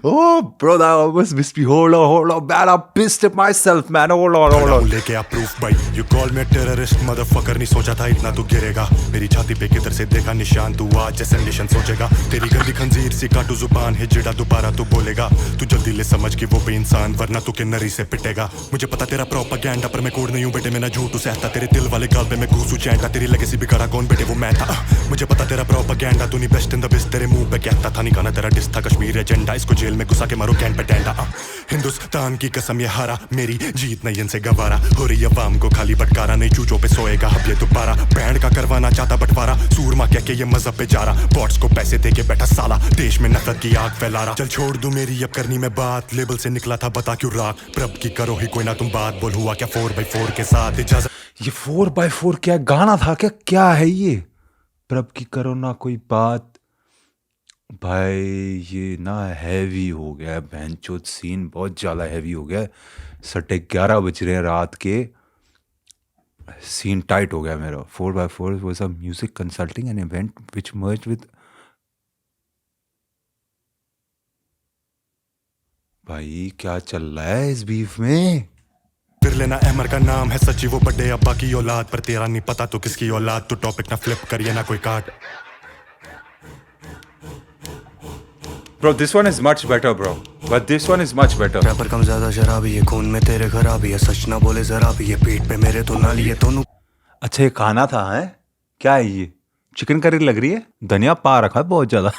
Oh, bro, that almost missed me. Hold on, man. I pissed at myself, man. Hold on. लेके आ प्रूफ भाई you call me terrorist motherfucker नहीं सोचा था इतना तू गिरेगा मेरी छाती पे किधर से देखा निशान तू आज जैसे निशान सोचेगा तेरी गंदी खंजीर सी काटू जुबान है जिड़ा दोबारा तू बोलेगा तू जल्दी ले समझ कि वो बेइंसान वरना तू किन्नरी से पिटेगा मुझे पता तेरा प्रोपेगेंडा पर मैं कोड नहीं हूं बेटे मैं ना झूठ सहता तेरे दिल वाले गाल पे मैं घूसू चैंटा तेरी लेगेसी बिगाड़ा कौन बेटे वो मैं था मुझे पता तेरा प्रोपेगेंडा तू नहीं बेस्ट इन द बेस्ट तेरे मुंह पे कहता था नहीं गाना तेरा डिस था कश्मीर एजेंडा इसको जेल में घुसा के मारो कैन पे टेंडा हिंदुस्तान की कसम ये हारा मेरी जीत नहीं इनसे गवारा हो रही अवाम को खाली बटकारा नहीं चूचों पे सोएगा अब ये दोबारा बैंड का करवाना चाहता बंटवारा सूरमा कह के ये मजहब पे जा रहा बॉट्स को पैसे दे के बैठा साला देश में नफरत की आग फैला रहा चल छोड़ दूं मेरी अब करनी मैं बात लेबल से निकला था बता क्यों राग प्रभ की करो ही कोई ना तुम बात बोल हुआ क्या 4x4 के साथ इजाजत ये 4x4 क्या गाना था क्या है ये? प्रभ की करो ना कोई बात। भाई ये ना हैवी हो गया है, बहनचोद सीन बहुत ज़्यादा हैवी हो गया है। 11:30 बज रहे हैं रात के, सीन टाइट हो गया मेरा। 4x4 was a music consulting and event which merged with भाई क्या चल रहा है इस बीफ में? फिर लेना अहमर का नाम है सच्ची वो बड़े अब्बा की औलाद पर तेरा नहीं पता तो किसकी औलाद तू टॉपिक ना फ्लिप करिए ना कोई काट Bro, this one is much better, bro. But this one is much better. Rapper कम ज्यादा शराबी है खून में तेरे खराबी है सच ना बोले जरा भी ये पीठ पे मेरे तो ना लिए दोनों अच्छा ये खाना था है? क्या है ये? चिकन करी लग रही है, धनिया पा रखा है बहुत ज्यादा।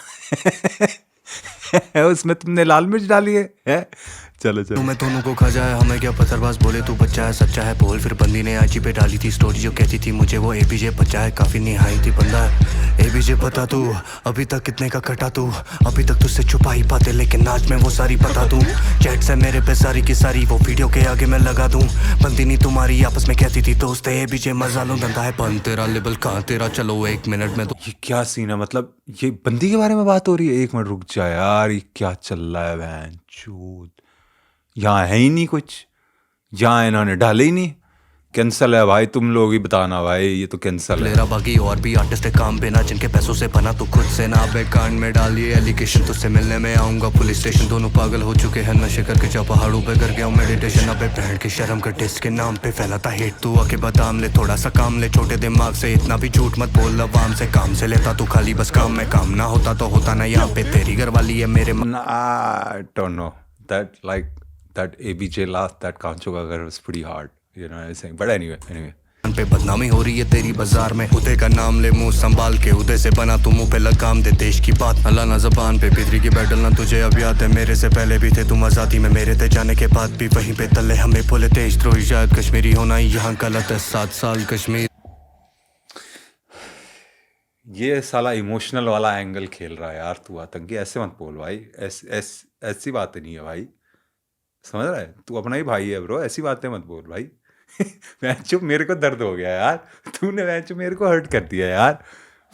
उसमें तुमने लाल मिर्च डाली है? चलो चलो। मैं दोनों को खा जाए हमें क्या पत्थरबाज बोले तू बच्चा है सच्चा है बोल फिर बंदी ने आईजी पे डाली थी स्टोरी जो कहती थी मुझे वो एपीजे बच्चा है काफी निहाई थी बंदा है एपीजे पता तू अभी तक कितने का कटा तू अभी तक तुझसे छुपा ही पाते लेकिन नाच में वो सारी बता दूं चैट से मेरे पे सारी की सारी वो वीडियो के आगे मैं लगा दूं बंदी नहीं तुम्हारी आपस में कहती थी दोस्त एपीजे मजा लो धंधा है बंद तेरा लेवल कहाँ तेरा चलो 1 मिनट में तो ये क्या सीन है? मतलब ये बंदी के बारे में बात हो रही है? 1 मिनट रुक जा यार, ये क्या चल रहा है बहन चूत? यहाँ है ही नहीं कुछ, यहाँ इन्होंने डाले ही नहीं। कैंसल है भाई, तुम लोग ही बताना भाई, ये तो कैंसल है। मेरा बाकी और भी आर्टिस्ट है काम पे ना जिनके पैसों से बना तू खुद से ना बे कांड में डालिए एलिगेशन तुझसे मिलने में आऊंगा पुलिस स्टेशन दोनों पागल हो चुके हैं नशे करके जा पहाड़ों पे कर गया मेडिटेशन अबे बहन की शर्म कर टेस्ट के नाम पे फैलाता हेट तू आके बदाम ले थोड़ा सा काम ले छोटे दिमाग से इतना भी झूठ मत बोल अवाम से काम से लेता तू खाली बस काम में काम ना होता तो होता ना यहाँ पे तेरी घर वाली है मेरे I don't know that ABJ last that Kancho ka ghar was pretty hard, you know what I'm saying? But anyway. पे बदनामी हो रही है तेरी बाजार में उदय का नाम ले मुंह संभाल के उदय से बना तू मुंह पे लगाम दे देश की बात अल्लाह ना जबान पे पितरी की बैटल ना तुझे अब याद है मेरे से पहले भी थे तुम आजादी में मेरे थे जाने के बाद भी वहीं पे तले हमें बोले देश द्रोही शायद कश्मीरी होना यहाँ गलत है 7 साल कश्मीर ये साला इमोशनल वाला एंगल खेल रहा है यार तू आतंकी, ऐसे मत बोल भाई, ऐसी बातें नहीं है भाई, समझ रहा है? तू अपना ही भाई है ब्रो, ऐसी बातें मत बोल भाई। मैं चुप, मेरे को दर्द हो गया यार, तूने मैं चुप मेरे को हर्ट कर दिया यार,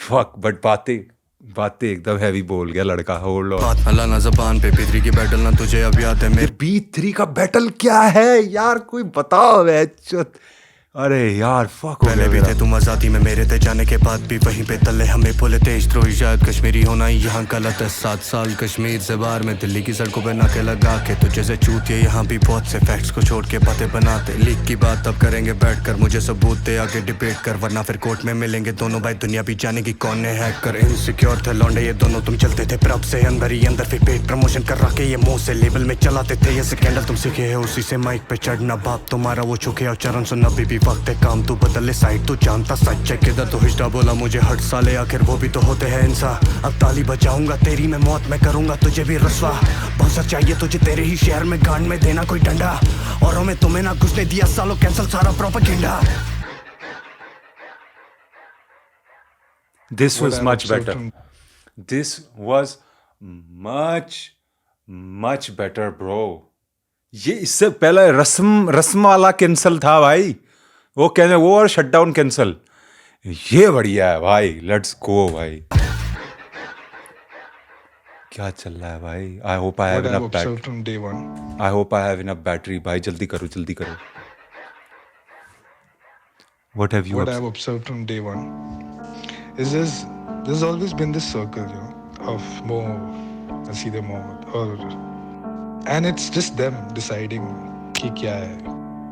फक। बट बातें एकदम हैवी बोल गया लड़का। होल्ड ऑन, अल्लाह ना जबान पे पितरी की बैटल ना तुझे अब याद है मेरे B3 का बैटल क्या है यार, कोई बताओ वैचुत। अरे यार फक, पहले भी थे तुम आजादी में मेरे थे जाने के बाद भी वहीं पे तले हमें बोले देश द्रोही शायद कश्मीरी होना यहाँ गलत है 7 साल कश्मीर से बाहर में दिल्ली की सड़कों पे नाके लगा के तुझे से चूतिए यहाँ भी बहुत से फैक्ट्स को छोड़ के बातें बनाते लीक की बात अब करेंगे बैठकर मुझे सबूत दे आगे डिबेट कर वरना फिर कोर्ट में मिलेंगे दोनों भाई दुनिया भी जानेगी कौन ने हैक कर इनसिक्योर थे लौंडे ये दोनों तुम चलते थे प्रभ से अंदर ही अंदर फिर पेट प्रमोशन कर रखे ये मुंह से लेवल में चलाते थे ये स्कैंडल तुम सीखे है उसी से माइक पे चढ़ना बाप तुम्हारा वो चुके और चरण सुन अभी भी वक्त है काम तू बदले साइड तू जानता सच है किधर तो हिजड़ा बोला मुझे हट साले आखिर वो भी तो होते हैं इंसान अब ताली बजाऊंगा तेरी मैं मौत में करूंगा तुझे भी रस्वा बहुत चाहिए तुझे तेरे ही शहर में गांड में देना कोई डंडा और हमें तुम्हें ना घुसने दिया सालों कैंसल सारा propaganda This was much better. This was much better, bro. ये इससे पहले रस्म वाला कैंसल था भाई, वो कहने वो और शटडाउन कैंसल। ये बढ़िया है भाई, लेट्स गो भाई। क्या चल रहा है भाई? I hope I have enough battery. I hope I have enough battery भाई, जल्दी करो। What have you What I've observed from day one is there's always been this circle, of more Naseer Mohammed or and it's just them deciding ki kya hai.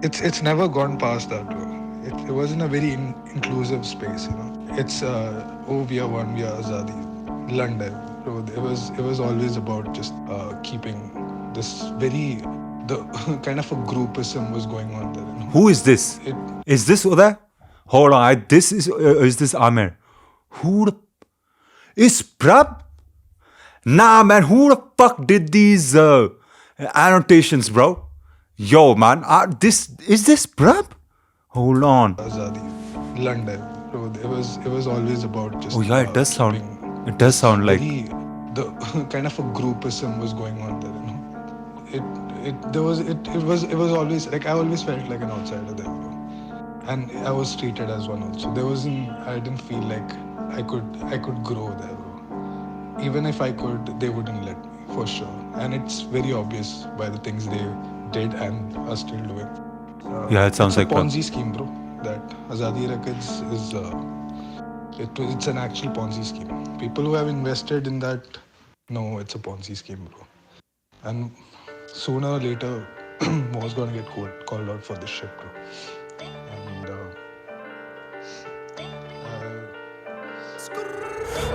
It's never gone past that, bro. It wasn't a very inclusive space, you know. It's oh, we are one, we are Azadi, London. So it was always about just keeping this very the kind of a groupism was going on there. You know? Who is this? Is this Uday? Hold on. This is this Amir? Who the, is Prab? Nah, man. Who the fuck did these annotations, bro? Yo, man. Is this Prab? Hold on. Azadi, London. So it was always about just. Oh yeah, it does sound. keeping It does sound like. very the kind of a groupism was going on there. You know, it was always like I always felt like an outsider there, bro. And I was treated as one also. I didn't feel like I could grow there, bro. Even if I could, they wouldn't let me for sure. And it's very obvious by the things they did and are still doing. Yeah, it sounds it's like a Ponzi scheme, bro. That Azadi Records is it's an actual Ponzi scheme. People who have invested in that know it's a Ponzi scheme, bro. And sooner or later, was gonna get called out for this shit, bro. And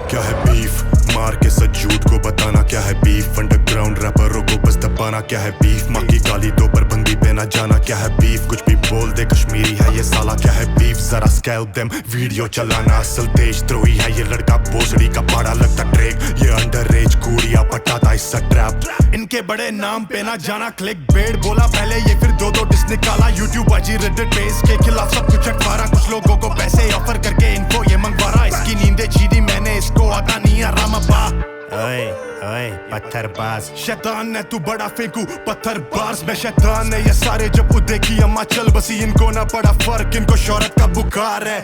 क्या है beef मार के सच झूठ को बताना क्या है beef underground रैपरों को बस दबाना क्या है बीफ माँ की गाली दो पर बंदी पे ना जाना क्या है बीफ कुछ भी बोल दे कश्मीरी है ये साला क्या है बीफ जरा स्कैल्प देम वीडियो चलाना असल देशद्रोही है ये लड़का भोसड़ी का पाड़ा लगता ट्रेक ये अंडरएज कूड़िया पटाता इसका ट्रैप इनके बड़े नाम पे ना जाना क्लिक बेड बोला पहले ये फिर दो डिस निकाला यूट्यूब अजी रेडिट पे इसके खिलाफ सब कुछ अखबारा कुछ लोगों को पैसे ऑफर करके इनको ये मंगवा रहा इसकी नींदें छीनी मैंने इसको आता नहीं है रामबा ओए ओए पत्थरबाज शैतान ने तू बड़ा फेंकू पत्थर बार्स में शैतान ने ये सारे जब देखी अम्मा चल बसी इनको ना पड़ा फर्क इनको शोहरत का बुखार है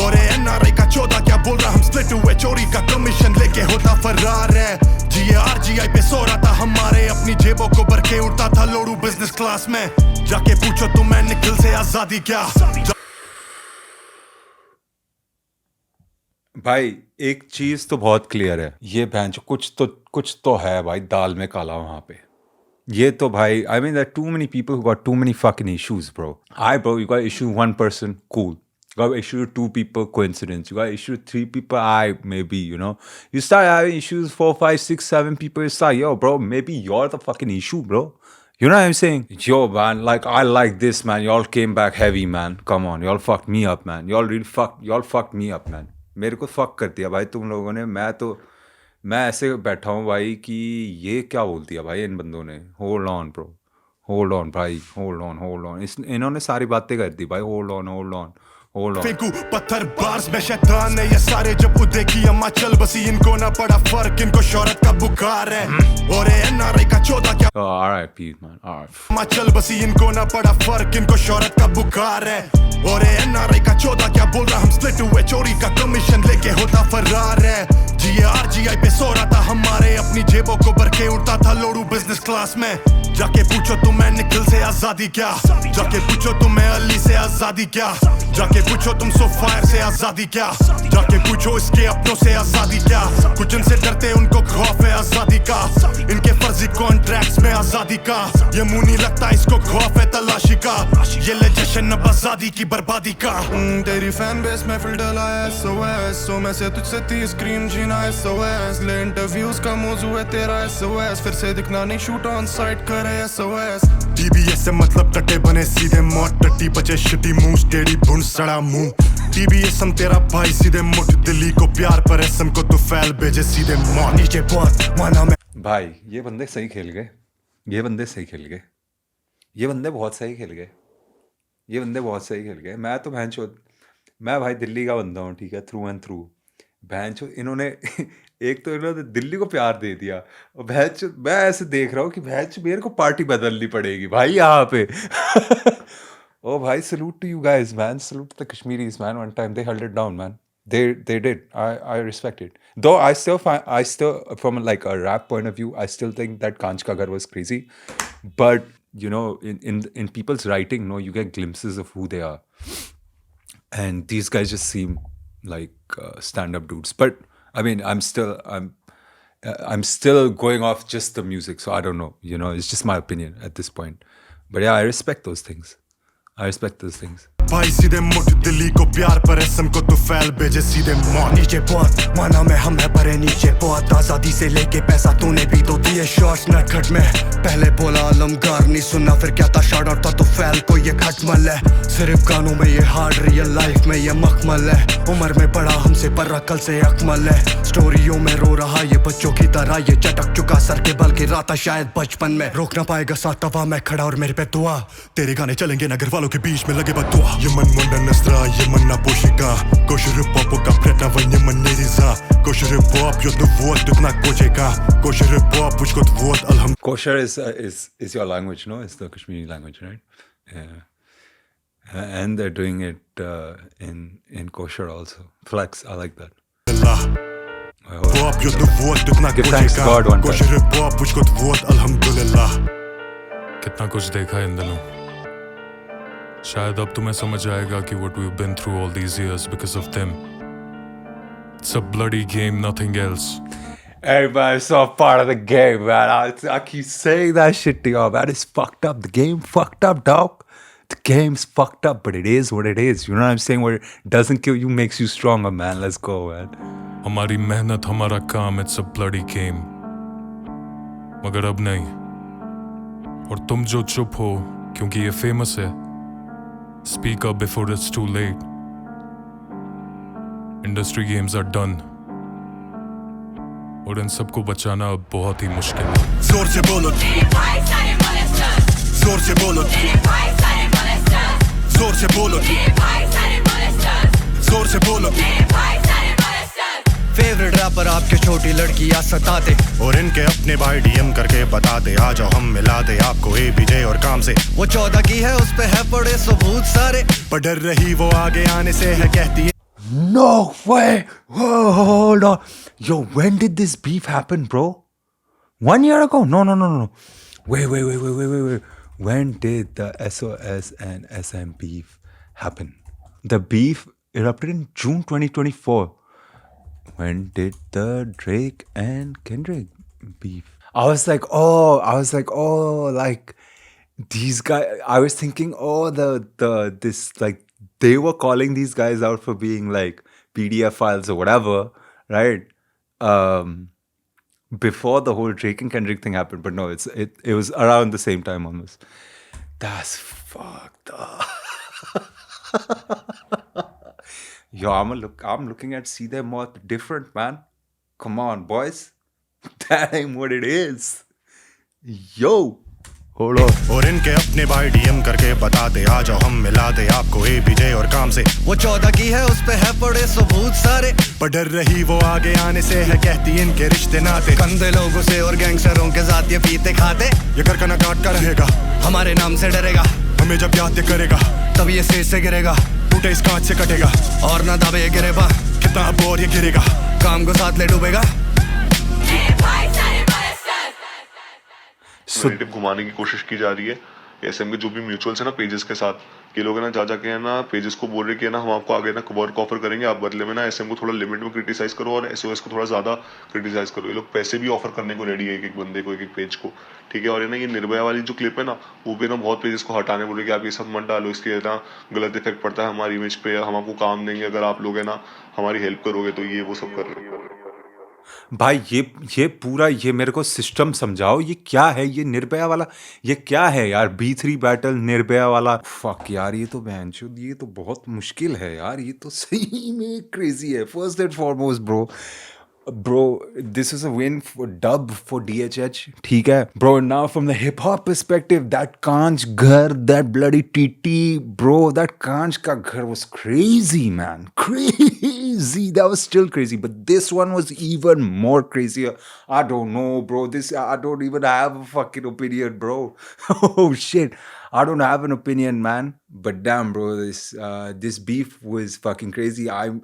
और एनआरआई का 14 क्या बोल रहा हम स्प्लिट हुए चोरी का कमीशन लेके होता फरार है जीआरजीआई पे सो रहा था हमारे अपनी जेबों को भर के उड़ता था लोड़ू बिजनेस क्लास में जाके पूछो तुम मैं निखिल से आजादी क्या भाई एक चीज तो बहुत क्लियर है ये भैंस कुछ तो है भाई दाल में काला वहां पे ये तो भाई I mean there are too many people who got too many fucking issues bro you got issue one person cool you got issue two people coincidence you got issue three people maybe you know you start having issues 4 5 6 7 people you start yo bro maybe you're the fucking issue bro you know what I'm saying yo man like I like this man y'all came back heavy man come on y'all fucked me up man y'all fucked me up man मेरे को fuck कर दिया भाई तुम लोगों ने मैं ऐसे बैठा हूँ भाई कि ये क्या बोल दिया भाई इन बंदों ने hold on bro hold on भाई होल्ड ऑन इन्होंने सारी बातें कर दी भाई होल्ड ऑन फेंकू पत्थर बार्स में शैतान ने ये सारे जब देखी अम्मा चल बसी इनको ना पड़ा फर्क इनको शोहरत का बुखार है और एनआरआई का 14 क्या RIP man अम्मा चल बसी इनको ना पड़ा फर्क इनको शोहरत का बुखार है और एनआरआई का 14 क्या बोल रहा हम स्प्लिट हुए चोरी का कमीशन लेके होता फरार है जीआरजीआई पे सो रहा था हमारे अपनी जेबों को भर के उड़ता था लोड़ू बिजनेस क्लास में जाके पूछो तुम मैं निखिल से आजादी क्या जाके पूछो तुम मैं अली से आजादी क्या जाके पूछो तुम सोफायर से आजादी क्या जाके पूछो इसके अपनों से आजादी क्या कुछ इनसे डरते उनको खौफ है आजादी का इनके फर्जी कॉन्ट्रैक्ट्स में आजादी का ये मुंह नहीं लगता इसको खौफ है तलाशी का ये ले जश्न अब आजादी की बर्बादी का तेरी फैन बेस में फिल्टर आया SOS सो मैं से तुझसे 30 स्क्रीन जीना SOS ले इंटरव्यूज का मौजू है तेरा SOS फिर से दिखना नहीं शूट ऑन साइट करे SOS TBS से मतलब टट्टे बने सीधे मौत टट्टी बचे शिटी मुंह स्टेडी बुन सड़ा मुंह TBS हम तेरा भाई सीधे मुठ दिल्ली को प्यार पर SM को तो फैल भेजे सीधे मौत नीचे बहुत माना मैं भाई ये बंदे सही खेल गए ये बंदे बहुत सही खेल गए मैं तो मैं भाई दिल्ली का बंदा हूँ ठीक है थ्रू एंड थ्रू इन्होंने एक तो इन्होंने दिल्ली को प्यार दे दिया और मैं ऐसे देख रहा हूँ कि मेरे को पार्टी बदलनी पड़ेगी भाई यहाँ पे ओ भाई salute to you guys man salute to the Kashmiris man one time they held it down man they did I respect it though I still from like a rap point of view I still think that Kanch Ka Ghar was crazy but you know in people's writing no you get glimpses of who they are and these guys just seem like stand-up dudes but I mean I'm I'm still going off just the music, so I don't know. You know, it's just my opinion at this point. But yeah, I respect those things. I respect those things. भाई सीधे मुठ दिल्ली को प्यार पर SM को तो फैल भेजे सीधे मौत नीचे बहुत माना मैं हम है परे नीचे बहुत आजादी से लेके पैसा तूने भी तो दिए शॉर्ट्स नटखट में पहले बोला अलमगार नहीं सुना फिर क्या था शार्ट आउट था तो फैल को ये खटमल है सिर्फ गानों में ये हार्ड रियल लाइफ में ये मखमल है उम्र में बड़ा हमसे पर अकल से अकमल है स्टोरियों में रो रहा ये बच्चों की तरह ये चटक चुका सर के बल गिरा था शायद बचपन में रोक ना पाएगा साथ तवा मैं खड़ा और मेरे पे दुआ तेरे गाने चलेंगे नगर वालों के बीच में लगे बदुआ Yemen munda nasra, Yemen na poshika Koşu hip-hop ka pretna van Yemen ne riza Koşu hip-hop jo të vot të t'na koqeka Koşu hip-hop uç kot vot alham Kosher is your language, no? It's the Kashmiri language, right? Yeah. And they're doing it in kosher also. Flex, I like that. Hip-hop jo të vot të t'na Give thanks to koqeka God one time. Koşu hip-hop uç kot vot alhamdulillah कितना कुछ देखा है इन दिनों शायद अब तुम्हें समझ आएगा कि what we've been through all these years because of them. It's a bloody game, nothing else. Hey man, it's all part of the game, man. I keep saying that shit to y'all, man. It's fucked up. The game fucked up, dog. The game's fucked up, but it is what it is. You know what I'm saying? Where it doesn't kill you makes you stronger, man. Let's go, man. हमारी मेहनत हमारा काम, it's a bloody game. मगर अब नहीं. और तुम जो चुप हो क्योंकि ये फेमस है. Speak up before it's too late. Industry games are done. और इन सबको बचाना अब बहुत ही मुश्किल है. जोर से बोलो जोर से बोलो जोर से बोलो जोर से बोलो फेवरेट रैपर आपके छोटी लड़कियां सताते और इनके अपने भाई डीएम करके बताते आ जाओ हम मिला दे आपको एपीजे और काम से वो 14 की है उस पे है पड़े सबूत सारे पर डर रही वो आगे आने से है कहती है No way! Whoa, hold on. Yo, when did this beef happen, bro? 1 year ago? No. Wait. When did the SOS and SM beef happen? The beef erupted in June 2024. When did the Drake and Kendrick beef? I was like, like these guys. I was thinking, this like they were calling these guys out for being like PDF files or whatever, right? Before the whole Drake and Kendrick thing happened, but no, it was around the same time almost. That's fucked up. Yo, I'm looking at See Them Moth different, man. Come on, boys. That ain't what it is. Yo. Hold on. और इनके अपने भाई DM करके बताते आ जाओ हम मिला दे आपको एपीजे और काम से वो 14 की है उस पे है पड़े सबूत सारे पर डर रही वो आगे आने से है कहती इनके रिश्ते नाते गंदे लोगों से और गैंगस्टरों के साथ ये पीते खाते ये कर ना काट का रहेगा हमारे नाम से डरेगा हमें जब याद करेगा तब ये स्टेज से गिरेगा टूटे इस कांच से कटेगा और ना दबे ये गिरे बा कितना अब और ये गिरेगा काम को साथ ले डूबेगा नैरेटिव घुमाने की कोशिश की जा रही है एसएम के जो भी म्यूचुअल्स है ना पेजेस के साथ ये लोग है ना जा के है ना पेजेस को बोल रहे कि है ना हम आपको आगे ना वर्क ऑफर करेंगे आप बदले में ना एसएम को थोड़ा लिमिट में क्रिटिसाइज करो और एसओएस को थोड़ा ज्यादा क्रिटिसाइज करो ये लोग पैसे भी ऑफर करने को रेडी है एक बंदे को एक पेज को ठीक है और है ना ये निर्भया वाली जो क्लिप है ना वो भी ना बहुत पेजेस को हटाने बोले कि आप ये सब मत डालो इसके है ना गलत इफेक्ट पड़ता है हमारी इमेज पे हम आपको काम देंगे अगर आप लोग है ना हमारी हेल्प करोगे तो ये वो सब कर रहे हैं भाई ये पूरा ये मेरे को सिस्टम समझाओ ये क्या है ये निर्भया वाला ये क्या है यार B3 बैटल निर्भया वाला फक यार ये तो बहनचोद ये तो बहुत मुश्किल है यार ये तो सही में क्रेजी है first and foremost Bro, this is a win for dub for DHH. ठीक है, bro. Now from the hip hop perspective, that Kanch ghar, that bloody TT, bro. That Kanch ka ghar was crazy, man. Crazy. That was still crazy, but this one was even more crazier. I don't know, bro. I don't even have a fucking opinion, bro. Oh shit. I don't have an opinion, man. But damn, bro, this beef was fucking crazy. I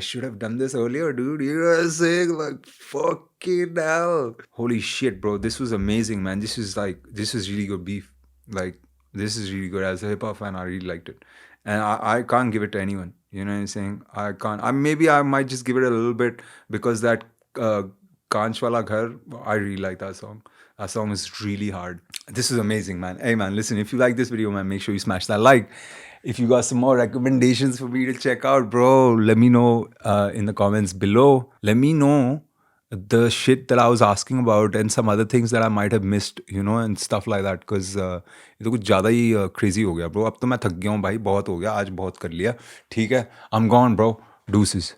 should have done this earlier, dude. You know what I'm saying? Like, fucking hell. Holy shit, bro. This was amazing, man. This is really good beef. Like, this is really good. As a hip hop fan, I really liked it. And I can't give it to anyone. You know what I'm saying? I can't. Maybe I might just give it a little bit because that Kanch Wala Ghar, I really like that song. That song is really hard. This is amazing, man. Hey, man, listen, if you like this video, man, make sure you smash that like. If you got some more recommendations for me to check out, bro, let me know in the comments below. Let me know the shit that I was asking about and some other things that I might have missed, you know, and stuff like that. Because ये तो कुछ ज़्यादा ही crazy हो गया, bro. अब तो मैं थक गया हूँ भाई, बहुत हो गया, आज बहुत कर लिया. ठीक है, I'm gone, bro. Deuces.